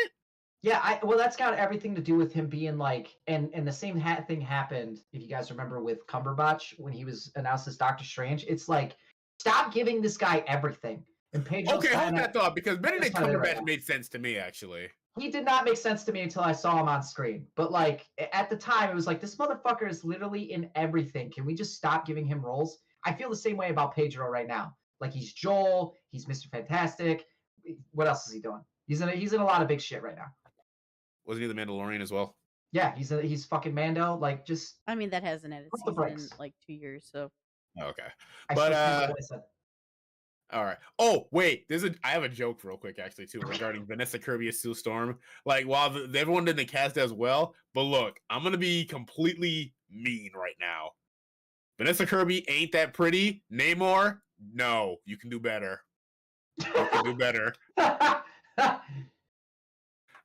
Yeah, well, that's got everything to do with him being like, and the same thing happened if you guys remember with Cumberbatch when he was announced as Doctor Strange. It's like, stop giving this guy everything. And Pedro's Okay, hold kind of that thought because Benedict kinda there right Cumberbatch now. made sense to me actually. he did not make sense to me until I saw him on screen. But like at the time, it was like this motherfucker is literally in everything. Can we just stop giving him roles? I feel the same way about Pedro right now. Like he's Joel, he's Mr. Fantastic. What else is he doing? He's in a lot of big shit right now. Wasn't he the Mandalorian as well? Yeah, he's fucking Mando. Like just I mean, that hasn't had a pump the season in brakes. like 2 years, so Okay, I but still stand by what I said. all right. Oh wait, I have a joke real quick actually too regarding Vanessa Kirby as Sue Storm. Like while everyone in the cast does well, but look, I'm gonna be completely mean right now. Vanessa Kirby ain't that pretty. Namor, no, you can do better. You can do better.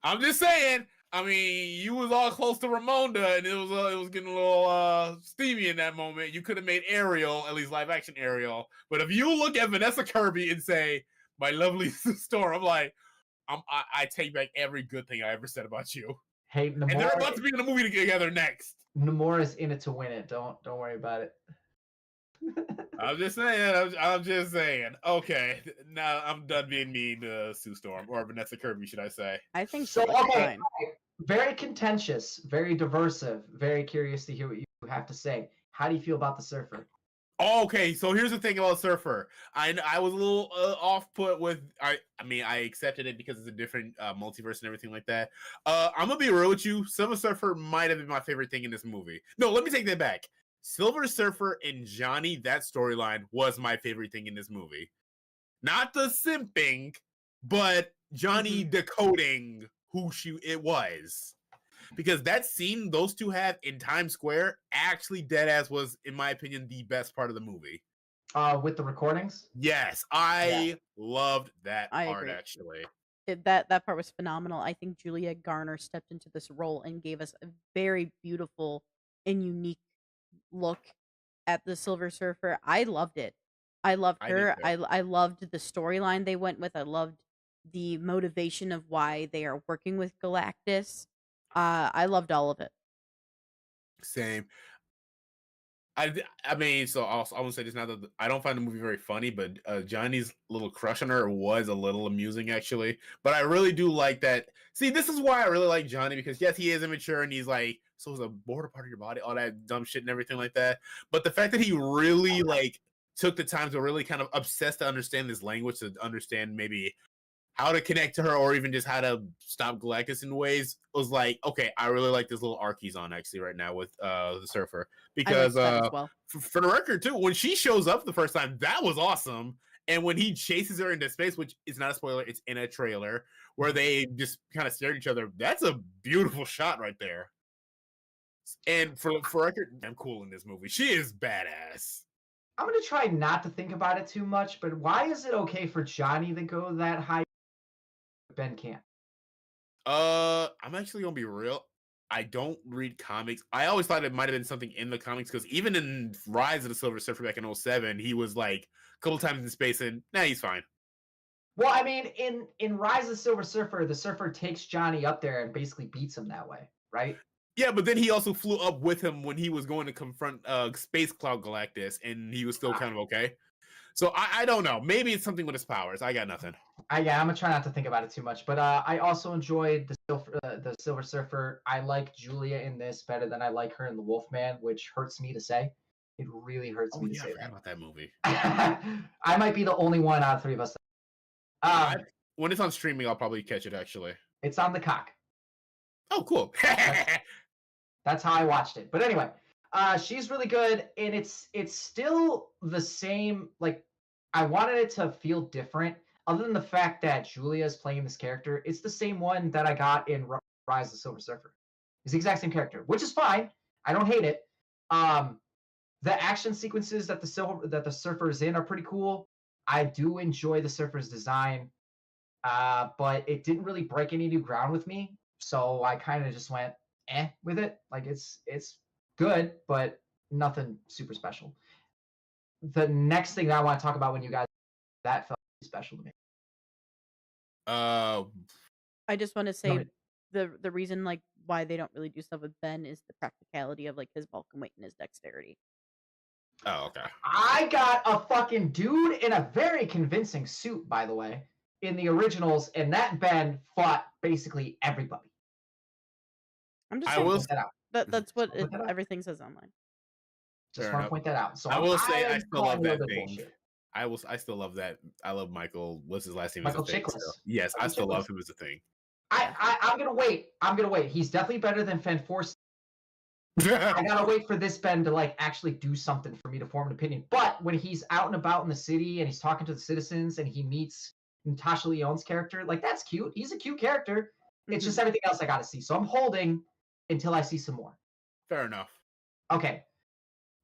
I'm just saying. I mean, you was all close to Ramonda, and it was getting a little steamy in that moment. You could have made Ariel, at least live action Ariel. But if you look at Vanessa Kirby and say, "My lovely Storm," I'm like, I take back every good thing I ever said about you. Hey, And they're about to be in a movie together next. Namor's in it to win it. Don't worry about it. I'm just saying. I'm just saying. Okay, now I'm done being mean to Sue Storm or Vanessa Kirby, should I say? I think So she was okay, fine. very contentious, very diversive. Very curious to hear what you have to say. How do you feel about the Surfer? Okay, so here's the thing about Surfer. I was a little off put with I mean I accepted it because it's a different multiverse and everything like that. I'm gonna be real with you. Silver Surfer might have been my favorite thing in this movie. No, let me take that back. Silver Surfer and Johnny, that storyline was my favorite thing in this movie. Not the simping, but Johnny decoding who it was. Because that scene those two had in Times Square actually deadass was, in my opinion, the best part of the movie. With the recordings? Yes, I loved that I part agree. actually. That part was phenomenal. I think Julia Garner stepped into this role and gave us a very beautiful and unique look at the Silver Surfer. I loved it. I loved I her. did too. I loved the storyline they went with. I loved the motivation of why they are working with Galactus. I loved all of it. Same. I mean, so I will say this now that I don't find the movie very funny, but Johnny's little crush on her was a little amusing actually. But I really do like that. See, this is why I really like Johnny because yes, he is immature and he's like, so is a border part of your body, all that dumb shit and everything like that. But the fact that he really like took the time to really kind of obsess to understand this language, to understand maybe how to connect to her or even just how to stop Galactus in ways was like, okay, I really like this little arc he's on actually right now with the Surfer. I liked Because that as well. for the record too, when she shows up the first time, that was awesome. And when he chases her into space, which is not a spoiler, it's in a trailer where they just kind of stare at each other. That's a beautiful shot right there. And for record, I'm cool in this movie. She is badass. I'm gonna try not to think about it too much, but why is it okay for Johnny to go that high? Ben can't. I'm actually gonna be real. I don't read comics. I always thought it might have been something in the comics because even in Rise of the Silver Surfer back in 07, he was like a couple times in space and he's fine. Well, I mean, in Rise of the Silver Surfer, the Surfer takes Johnny up there and basically beats him that way, right? Yeah, but then he also flew up with him when he was going to confront Space Cloud Galactus, and he was still kind of okay. So I don't know. Maybe it's something with his powers. I got nothing. Yeah, I'm gonna try not to think about it too much. But I also enjoyed the Silver Surfer. I like Julia in this better than I like her in the Wolfman, which hurts me to say. It really hurts me to say I forgot about that movie. I might be the only one out of three of us. When it's on streaming, I'll probably catch it actually. It's on the cock. Oh, cool. That's how I watched it. But anyway, she's really good, and it's still the same. Like, I wanted it to feel different, other than the fact that Julia is playing this character. It's the same one that I got in Rise of the Silver Surfer. It's the exact same character, which is fine. I don't hate it. The action sequences that the Surfer is in are pretty cool. I do enjoy the Surfer's design, but it didn't really break any new ground with me. So I kind of just went with it. Like it's good, but nothing super special. The next thing that I want to talk about when you guys that felt special to me. I just want to say the reason like why they don't really do stuff with Ben is the practicality of like his bulk and weight and his dexterity. Oh, okay. I got a fucking dude in a very convincing suit, by the way. in the originals, and that Ben fought basically everybody. I'm just I saying will. Point that out. that's what Point that out. everything says online. Just Fair want to enough. point that out. So I will say I I'm still calling love a little that bit thing. bullshit. I still love that. I love Michael. What's his last name? Michael Is a thing. So, Chiklis. yes, I Michael still love Chiklis. him as a thing. I'm gonna wait. I'm gonna wait. He's definitely better than Fen Force. I gotta wait for this Ben to like actually do something for me to form an opinion. But when he's out and about in the city and he's talking to the citizens and he meets Natasha Lyonne's character, like that's cute. He's a cute character. It's just everything else I gotta see. So I'm holding until I see some more. Fair enough. Okay.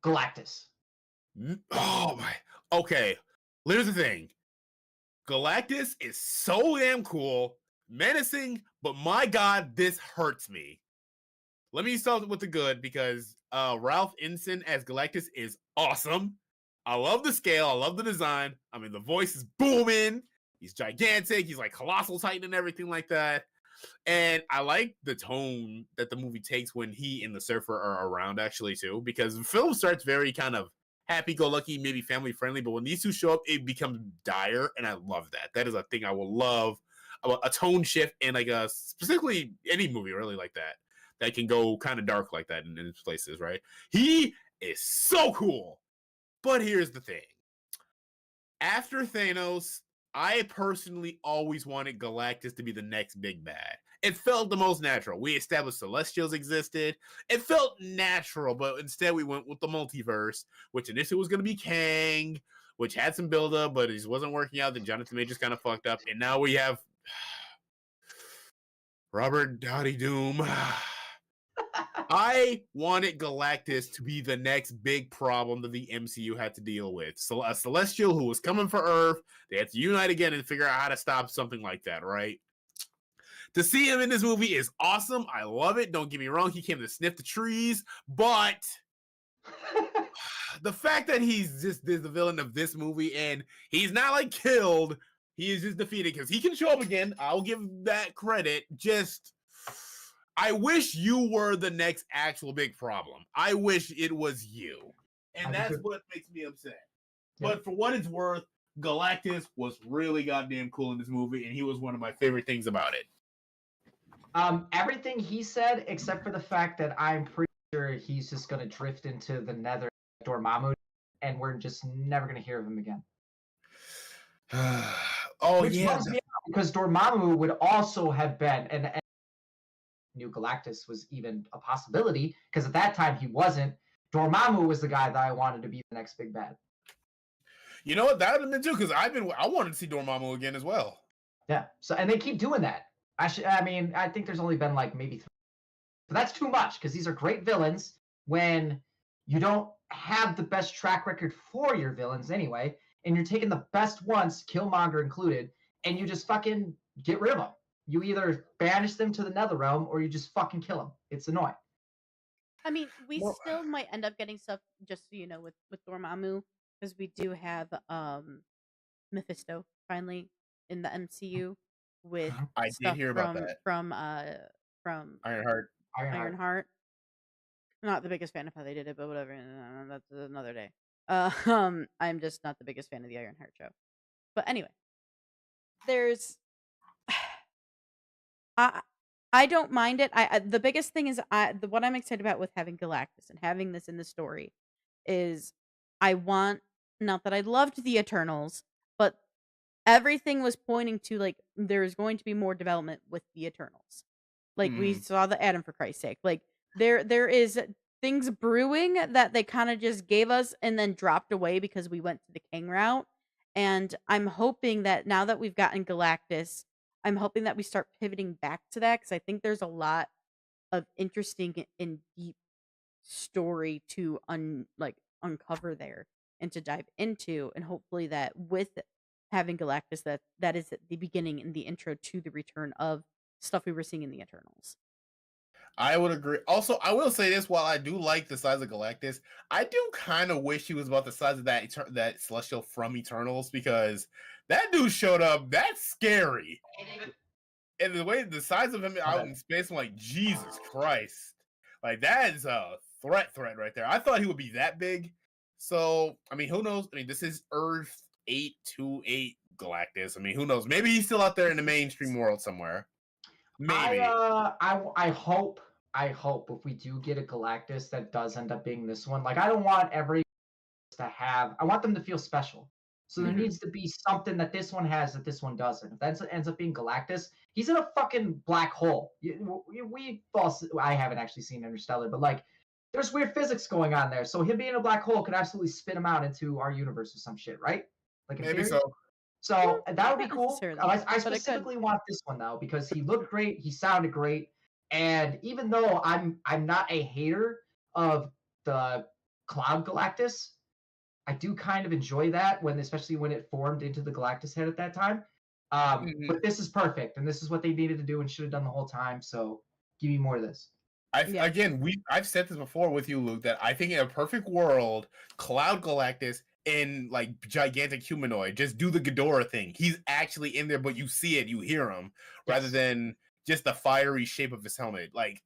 Galactus. Oh my. Okay. Here's the thing. Galactus is so damn cool, menacing, but my god, this hurts me. Let me start with the good because Ralph Inson as Galactus is awesome. I love the scale. I love the design. I mean, the voice is booming. He's gigantic. He's like colossal titan and everything like that. And I like the tone that the movie takes when he and the Surfer are around, actually, too, because the film starts very kind of happy-go-lucky, maybe family-friendly, but when these two show up, it becomes dire, and I love that. That is a thing I will love, a tone shift in, like, specifically any movie really like that can go kind of dark like that in places, right? He is so cool. But here's the thing. After Thanos, I personally always wanted Galactus to be the next big bad. It felt the most natural. We established Celestials existed. It felt natural, but instead we went with the multiverse, which initially was going to be Kang, which had some buildup, but it just wasn't working out. Then Jonathan Majors kind of fucked up. And now we have Robert Downey Doom. I wanted Galactus to be the next big problem that the MCU had to deal with. So a Celestial who was coming for Earth, they had to unite again and figure out how to stop something like that, right? To see him in this movie is awesome. I love it. Don't get me wrong. He came to sniff the trees, but the fact that he's just the villain of this movie and he's not like killed, he is just defeated because he can show up again. I'll give that credit. Just, I wish you were the next actual big problem. I wish it was you. And that's what makes me upset. Yeah. But for what it's worth, Galactus was really goddamn cool in this movie, and he was one of my favorite things about it. Everything he said, except for the fact that I'm pretty sure he's just going to drift into the nether Dormammu, and we're just never going to hear of him again. Which bums me out, because Dormammu would also have been, and New Galactus was even a possibility, because at that time he wasn't. Dormammu was the guy that I wanted to be the next big bad. You know what? That would have been too, because I wanted to see Dormammu again as well. Yeah. So, and they keep doing that. I think there's only been like maybe 3. But that's too much, because these are great villains when you don't have the best track record for your villains anyway, and you're taking the best ones, Killmonger included, and you just fucking get rid of them. You either banish them to the Netherrealm or you just fucking kill them. It's annoying. I mean, we still might end up getting stuff, just so you know, with Dormammu, because we do have Mephisto finally in the MCU with I stuff did hear about that from Ironheart. Ironheart. Not the biggest fan of how they did it, but whatever. That's another day. I'm just not the biggest fan of the Ironheart show. But anyway, there's I don't mind it. The biggest thing is what I'm excited about with having Galactus and having this in the story is I want, not that I loved the Eternals, but everything was pointing to like there's going to be more development with the Eternals. Like we saw the Atom, for Christ's sake. Like there is things brewing that they kind of just gave us and then dropped away because we went to the King route. And I'm hoping that now that we've gotten Galactus, I'm hoping that we start pivoting back to that, because I think there's a lot of interesting and deep story to uncover there and to dive into, and hopefully that with having Galactus, that is the beginning and the intro to the return of stuff we were seeing in the Eternals. I would agree. Also, I will say this: while I do like the size of Galactus, I do kind of wish he was about the size of that Celestial from Eternals, because that dude showed up. That's scary. And the way the size of him out in space, I'm like, Jesus Christ. Like, that is a threat right there. I thought he would be that big. So, I mean, who knows? I mean, this is Earth 828 Galactus. I mean, who knows? Maybe he's still out there in the mainstream world somewhere. Maybe. I hope if we do get a Galactus that does end up being this one. Like, I don't want every to have. I want them to feel special. So there needs to be something that this one has that this one doesn't. If that ends up being Galactus, he's in a fucking black hole. I haven't actually seen Interstellar, but like, there's weird physics going on there. So him being in a black hole could absolutely spin him out into our universe or some shit, right? Like in Maybe theory. so. So that would be Not cool. necessarily, I but it could. specifically want this one though because he looked great, he sounded great, and even though I'm not a hater of the Cloud Galactus, I do kind of enjoy that especially when it formed into the Galactus head at that time. But this is perfect, and this is what they needed to do and should have done the whole time. So give me more of this. Yeah. Again, I've said this before with you, Luke, that I think in a perfect world, Cloud Galactus in like gigantic humanoid, just do the Ghidorah thing. He's actually in there, but you see it, you hear him, rather than just the fiery shape of his helmet. Like,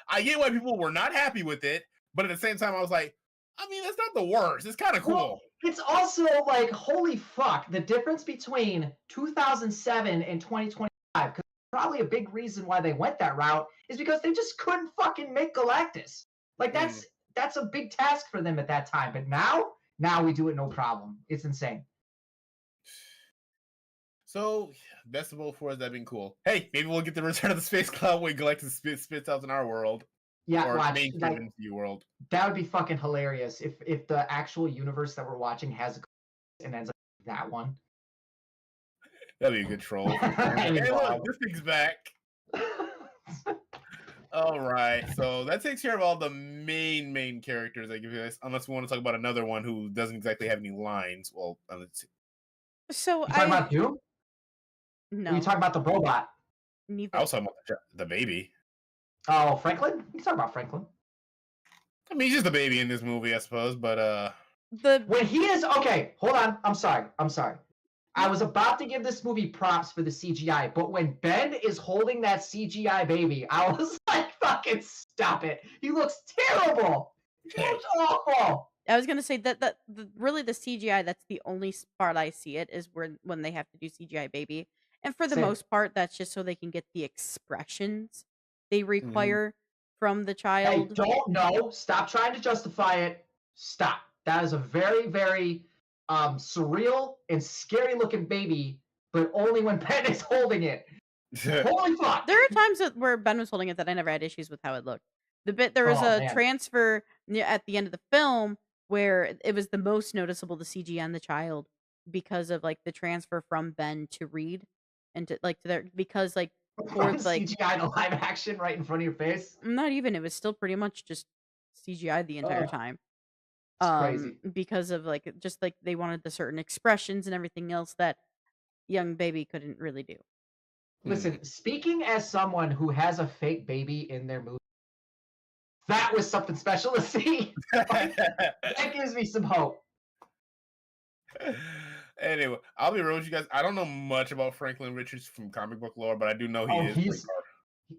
I get why people were not happy with it, but at the same time, I was like, I mean, that's not the worst. It's kind of cool. Well, it's also like, holy fuck, the difference between 2007 and 2025, because probably a big reason why they went that route is because they just couldn't fucking make Galactus. Like, that's a big task for them at that time. But now we do it no problem. It's insane. So, best of both worlds, that'd been cool. Hey, maybe we'll get the Return of the Space Cloud when Galactus spits out in our world. Yeah, or watch, mainstream like, MCU world. That would be fucking hilarious if the actual universe that we're watching has a and ends up that one. That'd be a good troll. Hey, look, this thing's back. All right, so that takes care of all the main characters I give you guys. Unless we want to talk about another one who doesn't exactly have any lines. Well, let's see. So you talking about Doom? No. Or you talking about the robot? Neither. I was talking about the baby. Oh, Franklin? You talking about Franklin? I mean, he's just a baby in this movie, I suppose. But when he is okay, hold on. I'm sorry. I was about to give this movie props for the CGI, but when Ben is holding that CGI baby, I was like, fucking stop it. He looks terrible. He looks awful. I was gonna say that really the CGI, that's the only part I see it is when they have to do CGI baby. And for the most part, that's just so they can get the expressions they require from the child. Hey, stop trying to justify it. Stop. That is a very, very surreal and scary looking baby, but only when Ben is holding it. Holy fuck! There are times where Ben was holding it that I never had issues with how it looked. There was a transfer at the end of the film where it was the most noticeable, the CG on the child, because of like the transfer from Ben to Reed and to like to their because like towards like CGI to live action right in front of your face. Not even. It was still pretty much just CGI the entire time. It's crazy because of like just like they wanted the certain expressions and everything else that young baby couldn't really do. Listen, speaking as someone who has a fake baby in their movie, that was something special to see. That gives me some hope. Anyway, I'll be real with you guys. I don't know much about Franklin Richards from comic book lore, but I do know he is.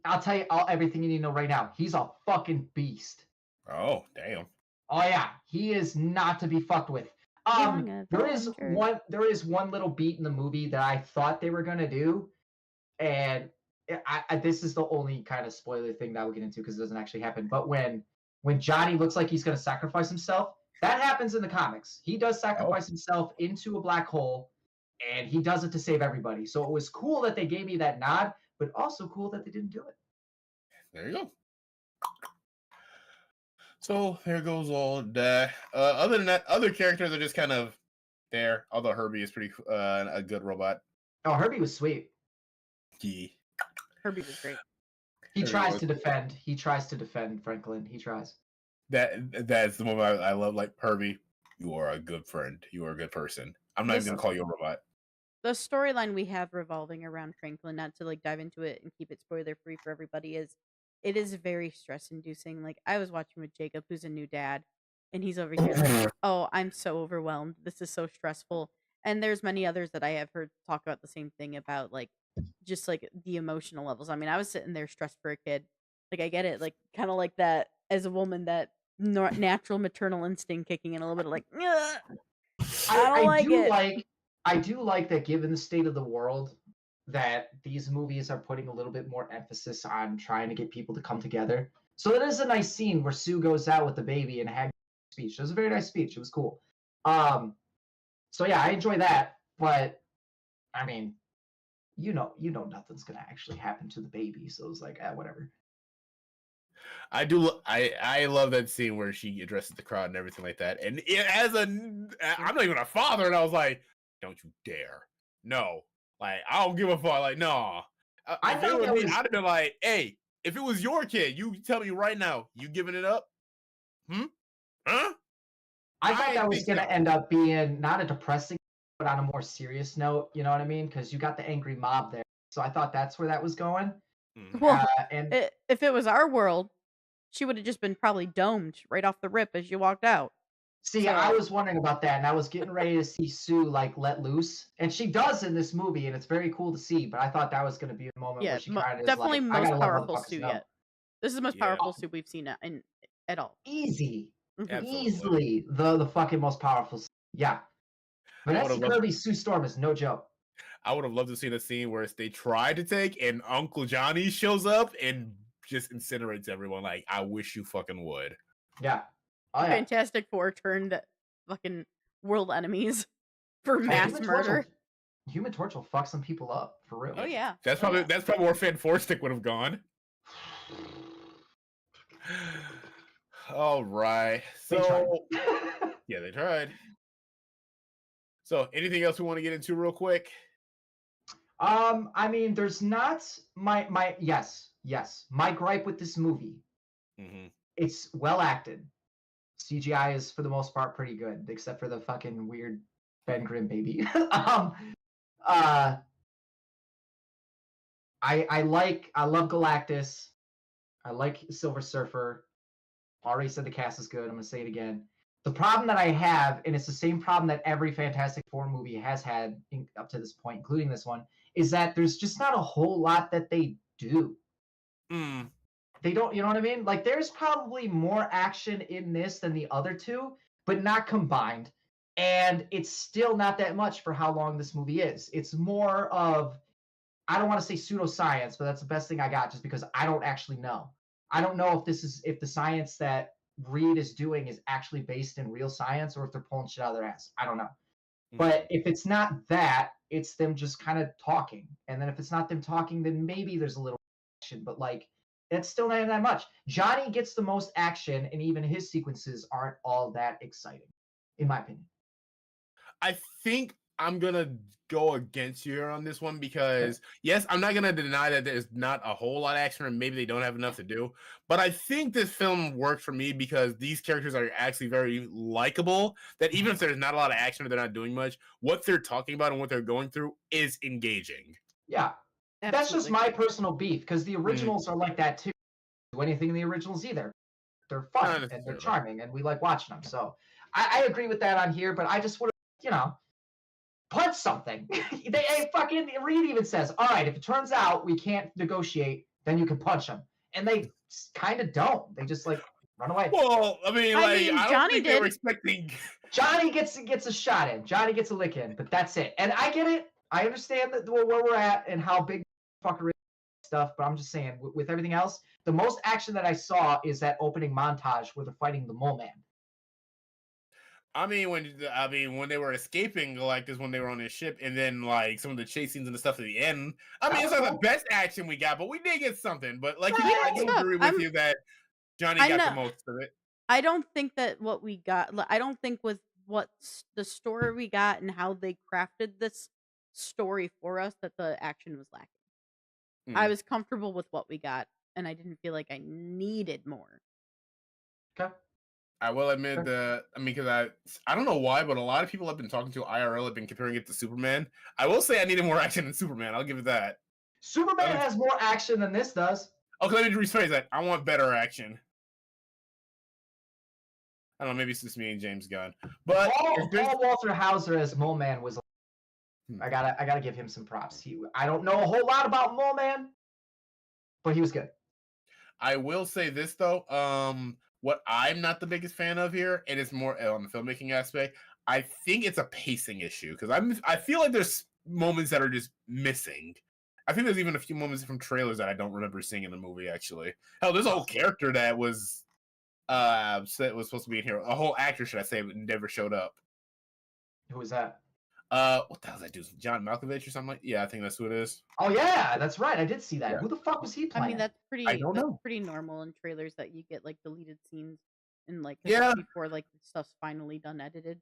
I'll tell you everything you need to know right now. He's a fucking beast. Oh, damn. Oh yeah, he is not to be fucked with. There is one little beat in the movie that I thought they were gonna do, and this is the only kind of spoiler thing that we'll get into because it doesn't actually happen. But when Johnny looks like he's gonna sacrifice himself, that happens in the comics. He does sacrifice himself into a black hole, and he does it to save everybody. So it was cool that they gave me that nod, but also cool that they didn't do it. There you go. So there goes all that. Other than that, other characters are just kind of there. Although Herbie is pretty a good robot. Oh, Herbie was sweet. Yeah. Herbie was great. He tries to defend. He tries to defend Franklin. He tries. That's the moment I love. Like, Herbie, you are a good friend. You are a good person. I'm not even gonna call you a robot. The storyline we have revolving around Franklin, not to like dive into it and keep it spoiler free for everybody, it is very stress inducing. Like, I was watching with Jacob, who's a new dad, and he's over here like, oh, I'm so overwhelmed. This is so stressful. And there's many others that I have heard talk about the same thing about like just like the emotional levels. I mean, I was sitting there stressed for a kid. Like, I get it. Like, kind of like that as a woman, that natural maternal instinct kicking in a little bit of like, I don't like it. I do like that given the state of the world, that these movies are putting a little bit more emphasis on trying to get people to come together. So it is a nice scene where Sue goes out with the baby and had a speech. It was a very nice speech. It was cool. So yeah, I enjoy that. But I mean, nothing's gonna actually happen to the baby. So it's like, whatever. I love that scene where she addresses the crowd and everything like that. And I'm not even a father, and I was like, "Don't you dare! No, like I don't give a fuck. Like, no. I If it thought was that me, was. I'd have been like, hey, if it was your kid, you tell me right now, you giving it up? Hmm? Huh? I I thought ain't that was think gonna so. end up being not a depressing, but on a more serious note. You know what I mean? Because you got the angry mob there. So I thought that's where that was going. Mhm. Uh, Well, and if it was our world, she would have just been probably domed right off the rip as you walked out. See, I So was wondering about that, and I was getting ready to see Sue like let loose, and she does in this movie, and it's very cool to see. But I thought that was going to be a moment where yeah, she kind of is definitely like, "I most gotta let powerful motherfuckers Sue know." yet. This is the most Yeah, powerful Sue we've seen in at all. Easy, Hmm. absolutely. easily the fucking most powerful. Yeah, I would Vanessa have loved. Kirby's Sue Storm is no joke. I would have loved to see the scene where they try to take and Uncle Johnny shows up and just incinerates everyone. Like, I wish you fucking would. Yeah, oh The yeah. Fantastic Four turned fucking world enemies for Hey, mass murder. Human Torch will fuck some people up for real. Oh yeah. That's Oh probably yeah. that's probably where Fan Four Stick would have gone. All right. They tried. So yeah, they tried. So anything else we want to get into real quick? I mean, there's not my yes. My gripe with this movie, Mm-hmm. it's well acted. CGI is for the most part pretty good, except for the fucking weird Ben Grimm baby. Uh, I love Galactus. I like Silver Surfer. Already said the cast is good. I'm gonna say it again. The problem that I have, and it's the same problem that every Fantastic Four movie has had up to this point, including this one, is that there's just not a whole lot that they do. Mm. They don't, you know what I mean? Like there's probably more action in this than the other two, but not combined. And it's still not that much for how long this movie is. It's more of, I don't want to say pseudoscience, but that's the best thing I got just because I don't actually know. I don't know if the science that Reed is doing is actually based in real science or if they're pulling shit out of their ass. I don't know. But if it's not that, it's them just kind of talking. And then if it's not them talking, then maybe there's a little action, but like that's still not that much. Johnny gets the most action, and even his sequences aren't all that exciting, in my opinion. I think I'm gonna go against you on this one because yes, I'm not gonna deny that there's not a whole lot of action and maybe they don't have enough to do. But I think this film works for me because these characters are actually very likable. That even if there's not a lot of action or they're not doing much, what they're talking about and what they're going through is engaging. Yeah, that's just Absolutely. my personal beef because the Mm, originals are like that too. Do anything in the originals either. They're not fun and they're necessarily. charming, and we like watching them. So I agree with that on here, but I just would have, punch something. Fucking Reed even says, all right, if it turns out we can't negotiate, then you can punch them. And they kind of don't. They just like run away. Well, I mean, I don't Johnny think they were did. expecting. Johnny gets a shot in. Johnny gets a lick in, but that's it. And I get it. I understand that where we're at and how big fucker is stuff, but I'm just saying with everything else, the most action that I saw is that opening montage where they're fighting the Mole Man. I mean, when they were escaping Galactus when they were on his ship, and then like some of the chase scenes and the stuff at the end. I mean, it's not the best action we got, but we did get something. But like you, I do Tough. agree with you that Johnny I got the know. most of it. I don't think that what we got. I don't think with the story we got and how they crafted this story for us that the action was lacking. I Mm. was comfortable with what we got, and I didn't feel like I needed more. Okay. I will admit that. I mean, because I don't know why, but a lot of people I've been talking to IRL have been comparing it to Superman. I will say I needed more action than Superman. I'll give it that. Superman has more action than this does. Okay, let me rephrase that. I want better action. I don't know. Maybe it's just me and James Gunn, but Paul Walter Hauser as Mole Man was. I gotta give him some props. I don't know a whole lot about Mole Man, but he was good. I will say this though. What I'm not the biggest fan of here, and it's more on the filmmaking aspect. I think it's a pacing issue because I feel like there's moments that are just missing. I think there's even a few moments from trailers that I don't remember seeing in the movie. Actually, hell, there's a whole character that was supposed to be in here. A whole actor, should I say, never showed up. Who was that? What the hell is that dude? John Malkovich or something? Yeah, I think that's who it is. Oh yeah, that's right. I did see that. Yeah. Who the fuck was he I playing? mean, that's I don't know. pretty normal in trailers that you get like deleted scenes and like Yeah. before like stuff's finally done edited.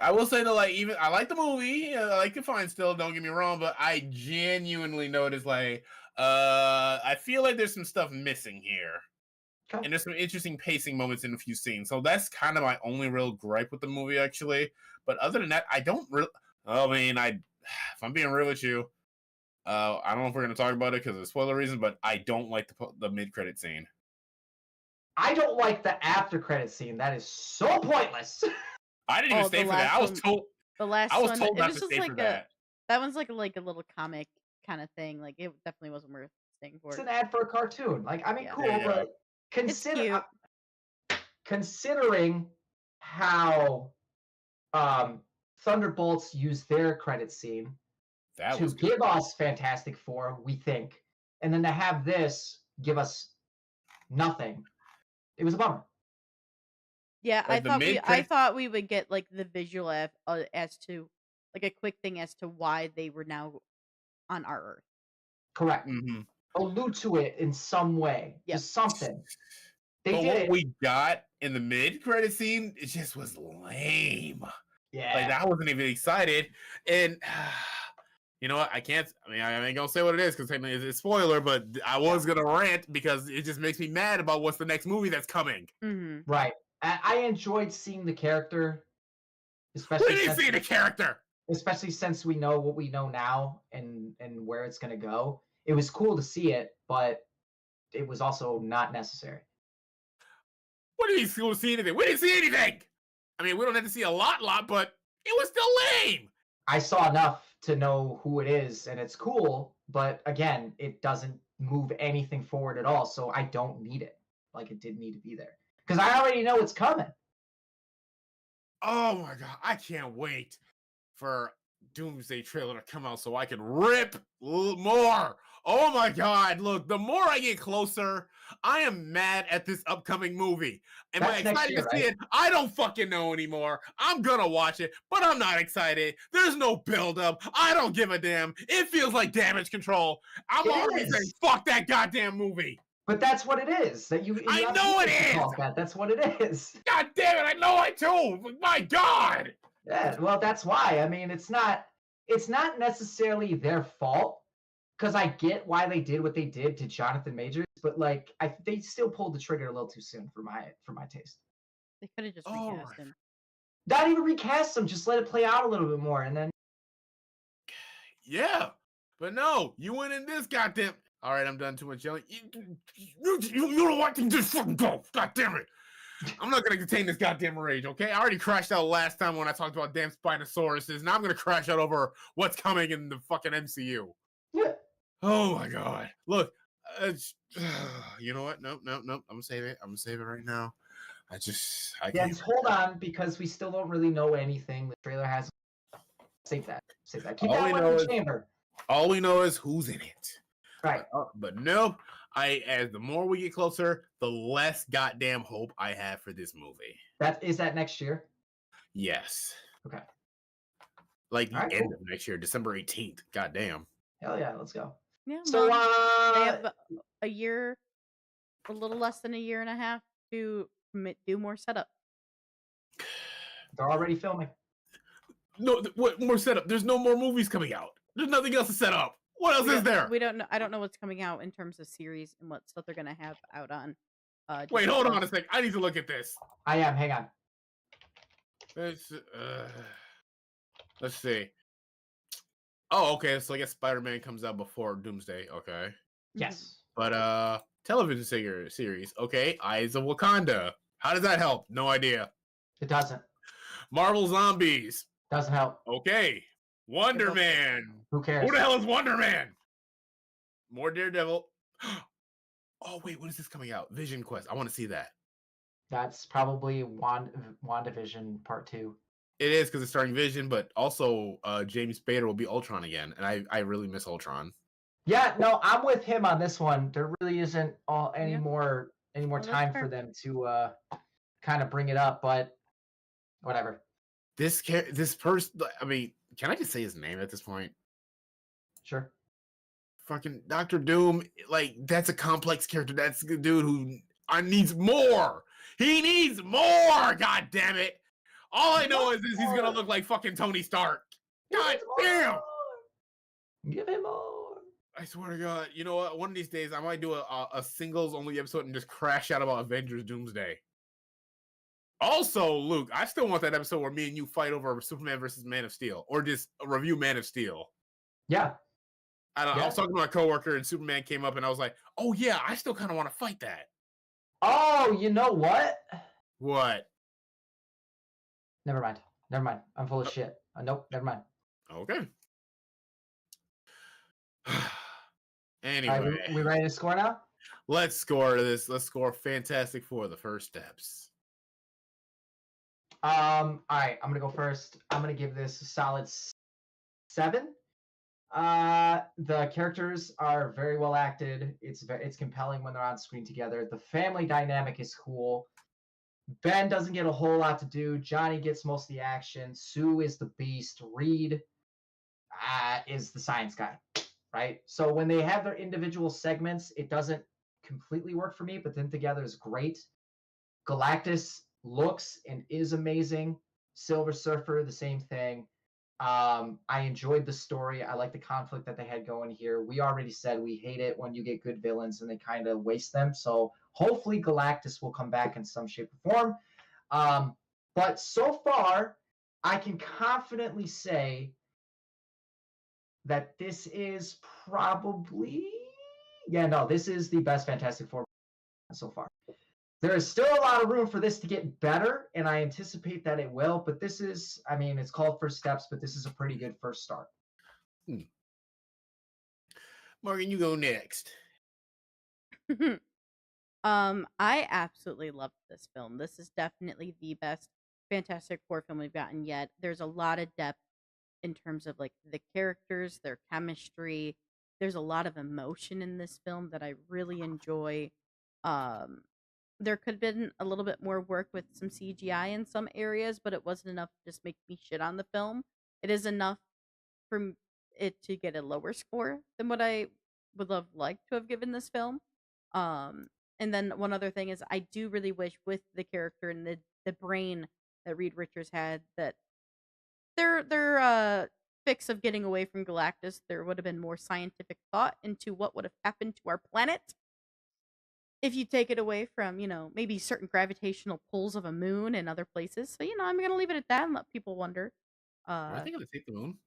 I will say that, like, even I like the movie, I like it fine still. Don't get me wrong, but I genuinely noticed, like, I feel like there's some stuff missing here, Okay. and there's some interesting pacing moments in a few scenes. So that's kind of my only real gripe with the movie, actually. But other than that, I don't really. I mean, if I'm being real with you, I don't know if we're gonna talk about it because of spoiler reasons, but I don't like the mid credit scene. I don't like the after credit scene. That is so pointless. I didn't even stay for that. I was told. The last I was one, told it not was to just stay like for that. that one's like a little comic kind of thing. Like it definitely wasn't worth staying for. It's an ad for a cartoon. Like, I mean, Yeah. cool, Yeah. but It's cute. Considering how Thunderbolts used their credit scene That to was good. give us Fantastic Four, we think, and then to have this give us nothing, it was a bummer. Yeah, Like, I thought we would get like the visual as to like a quick thing as to why they were now on our Earth. Correct. Mm-hmm. Allude to it in some way, Yep. just something. They But did what it. we got in the mid-credit scene, it just was lame. Yeah. Like, I wasn't even excited. And you know what? I ain't gonna say what it is because technically it's a spoiler, but I was gonna rant because it just makes me mad about what's the next movie that's coming. Mm-hmm. Right. I enjoyed seeing the character, especially We didn't see the character. Especially since we know what we know now and where it's gonna go. It was cool to see it, but it was also not necessary. What do you see anything? We didn't see anything. I mean, we don't have to see a lot, but it was still lame. I saw enough to know who it is, and it's cool, but again, it doesn't move anything forward at all, so I don't need it. Like, it didn't need to be there. Because I already know it's coming. Oh my god, I can't wait for Doomsday trailer to come out so I can rip more. Oh my god, look, the more I get closer, I am mad at this upcoming movie. Am I excited to see it? I don't fucking know anymore. I'm gonna watch it, but I'm not excited. There's no build-up. I don't give a damn. It feels like Damage Control. I'm already saying fuck that goddamn movie. But that's what it is. That you I know it is. That's what it is. God damn it! I know it too. My God. Yeah, well, that's why. I mean, it's not necessarily their fault because I get why they did what they did to Jonathan Majors, but like, they still pulled the trigger a little too soon for my taste. They could have just recast him. Not even recast him. Just let it play out a little bit more, and then. Yeah, but no, you went in this goddamn. All right, I'm done too much yelling. You don't want to just fucking go. God damn it. I'm not going to contain this goddamn rage, okay? I already crashed out last time when I talked about damn Spinosauruses. Now I'm going to crash out over what's coming in the fucking MCU. Yeah. Oh, my God. Look, you know what? Nope. I'm going to save it. I'm going to save it right now. I can't. Hold on, because we still don't really know anything. The trailer has. Save that. Keep that one in the chamber. All we know is who's in it. Right. But nope. As the more we get closer, the less goddamn hope I have for this movie. Is that next year? Yes. Okay. Like the end of next year, December 18th. Goddamn. Hell yeah, let's go. Yeah. So they have a year, a little less than a year and a half to do more setup. They're already filming. No, what more setup? There's no more movies coming out. There's nothing else to set up. What else is there? We don't know. I don't know what's coming out in terms of series and what stuff they're gonna have out on. Wait, hold on a sec. I need to look at this. I am. Hang on. Let's see. Oh, okay. So I guess Spider-Man comes out before Doomsday. Okay. Yes. But television series. Okay, Eyes of Wakanda. How does that help? No idea. It doesn't. Marvel Zombies. Doesn't help. Okay. Wonder Man. Who cares? Who the hell is Wonder Man? More Daredevil. Oh, wait, when is this coming out? Vision Quest. I want to see that. That's probably WandaVision Part 2. It is because it's starring Vision, but also James Spader will be Ultron again, and I really miss Ultron. Yeah, no, I'm with him on this one. There really isn't any Yeah. more Well, that's time fair. for them to kind of bring it up, but whatever. This person, I mean, can I just say his name at this point? Sure. Fucking Doctor Doom, like that's a complex character. That's the dude who needs more. He needs more. God damn it! All I know is he's gonna look like fucking Tony Stark. God damn! Give him more. I swear to God, you know what? One of these days, I might do a singles only episode and just crash out about Avengers Doomsday. Also, Luke, I still want that episode where me and you fight over Superman versus Man of Steel, or just review Man of Steel. Yeah. I was talking to my coworker, and Superman came up, and I was like, "Oh yeah, I still kind of want to fight that." Oh, you know what? What? Never mind. I'm full of shit. Nope, never mind. Okay. All right, Anyway, we ready to score now? let's score this. Let's score Fantastic Four: The First Steps. All right, I'm gonna go first. I'm gonna give this a solid 7. The characters are very well acted. It's compelling when they're on screen together. The family dynamic is cool. Ben doesn't get a whole lot to do. Johnny gets most of the action. Sue is the beast. Reed is the science guy, right? So when they have their individual segments, it doesn't completely work for me, but then together is great. Galactus looks and is amazing. Silver Surfer, the same thing. I enjoyed the story. I like the conflict that they had going here. We already said we hate it when you get good villains and they kind of waste them. So hopefully Galactus will come back in some shape or form. But so far, I can confidently say that this is this is the best Fantastic Four so far. There is still a lot of room for this to get better, and I anticipate that it will. But this is, I mean, it's called First Steps, but this is a pretty good first start. Morgan, you go next. I absolutely loved this film. This is definitely the best Fantastic Four film we've gotten yet. There's a lot of depth in terms of like the characters, their chemistry. There's a lot of emotion in this film that I really enjoy. There could have been a little bit more work with some CGI in some areas, but it wasn't enough to just make me shit on the film. It is enough for it to get a lower score than what I would have liked to have given this film. And then one other thing is I do really wish with the character and the brain that Reed Richards had that their fix of getting away from Galactus, there would have been more scientific thought into what would have happened to our planet if you take it away from, maybe certain gravitational pulls of a moon and other places. So, I'm going to leave it at that and let people wonder. Were they going to take the moon?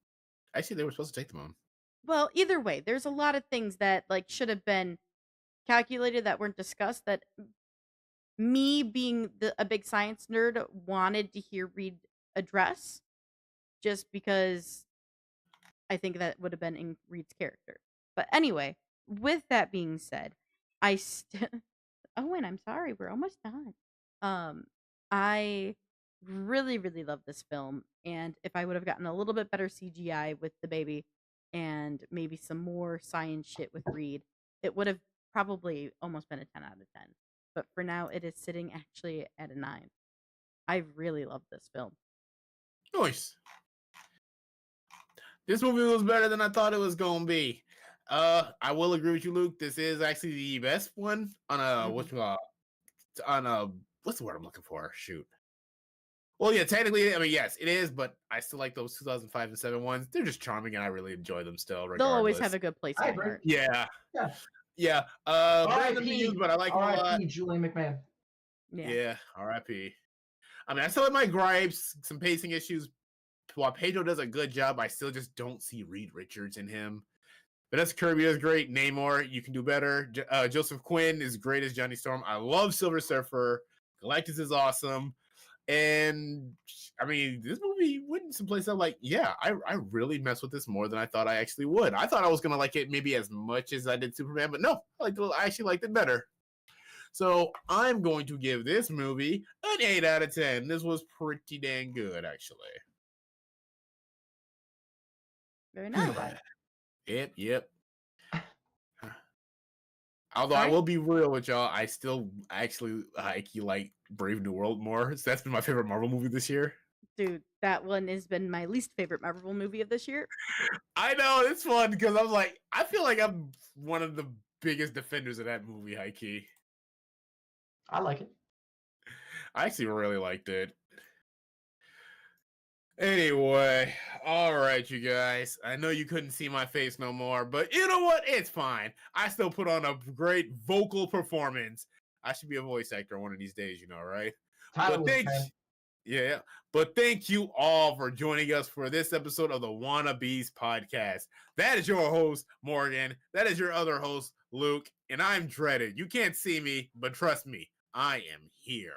Actually, they were supposed to take the moon. Well, either way, there's a lot of things that should have been calculated that weren't discussed that me being a big science nerd wanted to hear Reed address just because I think that would have been in Reed's character. But anyway, with that being said, Owen, I'm sorry, we're almost done. I really, really love this film, and if I would have gotten a little bit better CGI with the baby and maybe some more science shit with Reed, it would have probably almost been a 10 out of 10. But for now, it is sitting actually at a 9. I really love this film. Nice. This movie was better than I thought it was going to be. I will agree with you, Luke. This is actually the best one on what's the word I'm looking for? Shoot. Well, yeah, technically, I mean, yes, it is, but I still like those 2005 and 7 ones. They're just charming, and I really enjoy them still. Regardless. They'll always have a good place in my heart. Yeah. Better than the used, but I like them a lot. R.I.P. Julian McMahon. Yeah, R.I.P. I mean, I still have my gripes, some pacing issues. While Pedro does a good job, I still just don't see Reed Richards in him. Vanessa Kirby is great. Namor, you can do better. Joseph Quinn is great as Johnny Storm. I love Silver Surfer. Galactus is awesome. And, I mean, this movie went someplace I'm like, yeah, I really mess with this more than I thought I actually would. I thought I was going to like it maybe as much as I did Superman, but no, I actually liked it better. So I'm going to give this movie an 8 out of 10. This was pretty dang good, actually. Very nice. Yep. Although All I right. will be real with y'all, I still actually like Brave New World more. So that's been my favorite Marvel movie this year. Dude, that one has been my least favorite Marvel movie of this year. I know, it's fun because I'm like, I feel like I'm one of the biggest defenders of that movie, high key. I like it. I actually really liked it. Anyway, all right, you guys. I know you couldn't see my face no more, but you know what? It's fine. I still put on a great vocal performance. I should be a voice actor one of these days, you know, right? Tyler But was a fan. yeah. But thank you all for joining us for this episode of the Wannabes podcast. That is your host, Morgan. That is your other host, Luke. And I'm Dreaded. You can't see me, but trust me, I am here.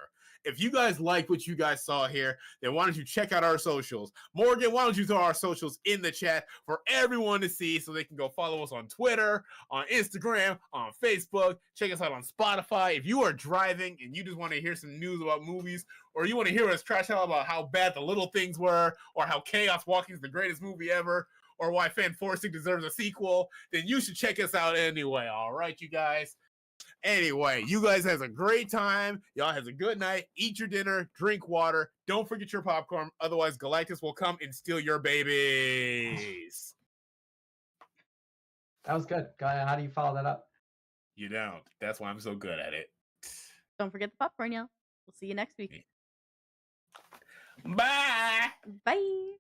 If you guys like what you guys saw here, then why don't you check out our socials? Morgan, why don't you throw our socials in the chat for everyone to see so they can go follow us on Twitter, on Instagram, on Facebook. Check us out on Spotify. If you are driving and you just want to hear some news about movies, or you want to hear us trash out about how bad the little things were, or how Chaos Walking is the greatest movie ever, or why Fan Forcing deserves a sequel, then you should check us out anyway. All right, you guys. Anyway, you guys has a great time. Y'all has a good night. Eat your dinner, drink water. Don't forget your popcorn. Otherwise, Galactus will come and steal your babies. That was good. How do you follow that up? You don't. That's why I'm so good at it. Don't forget the popcorn, y'all. We'll see you next week. Bye. Bye.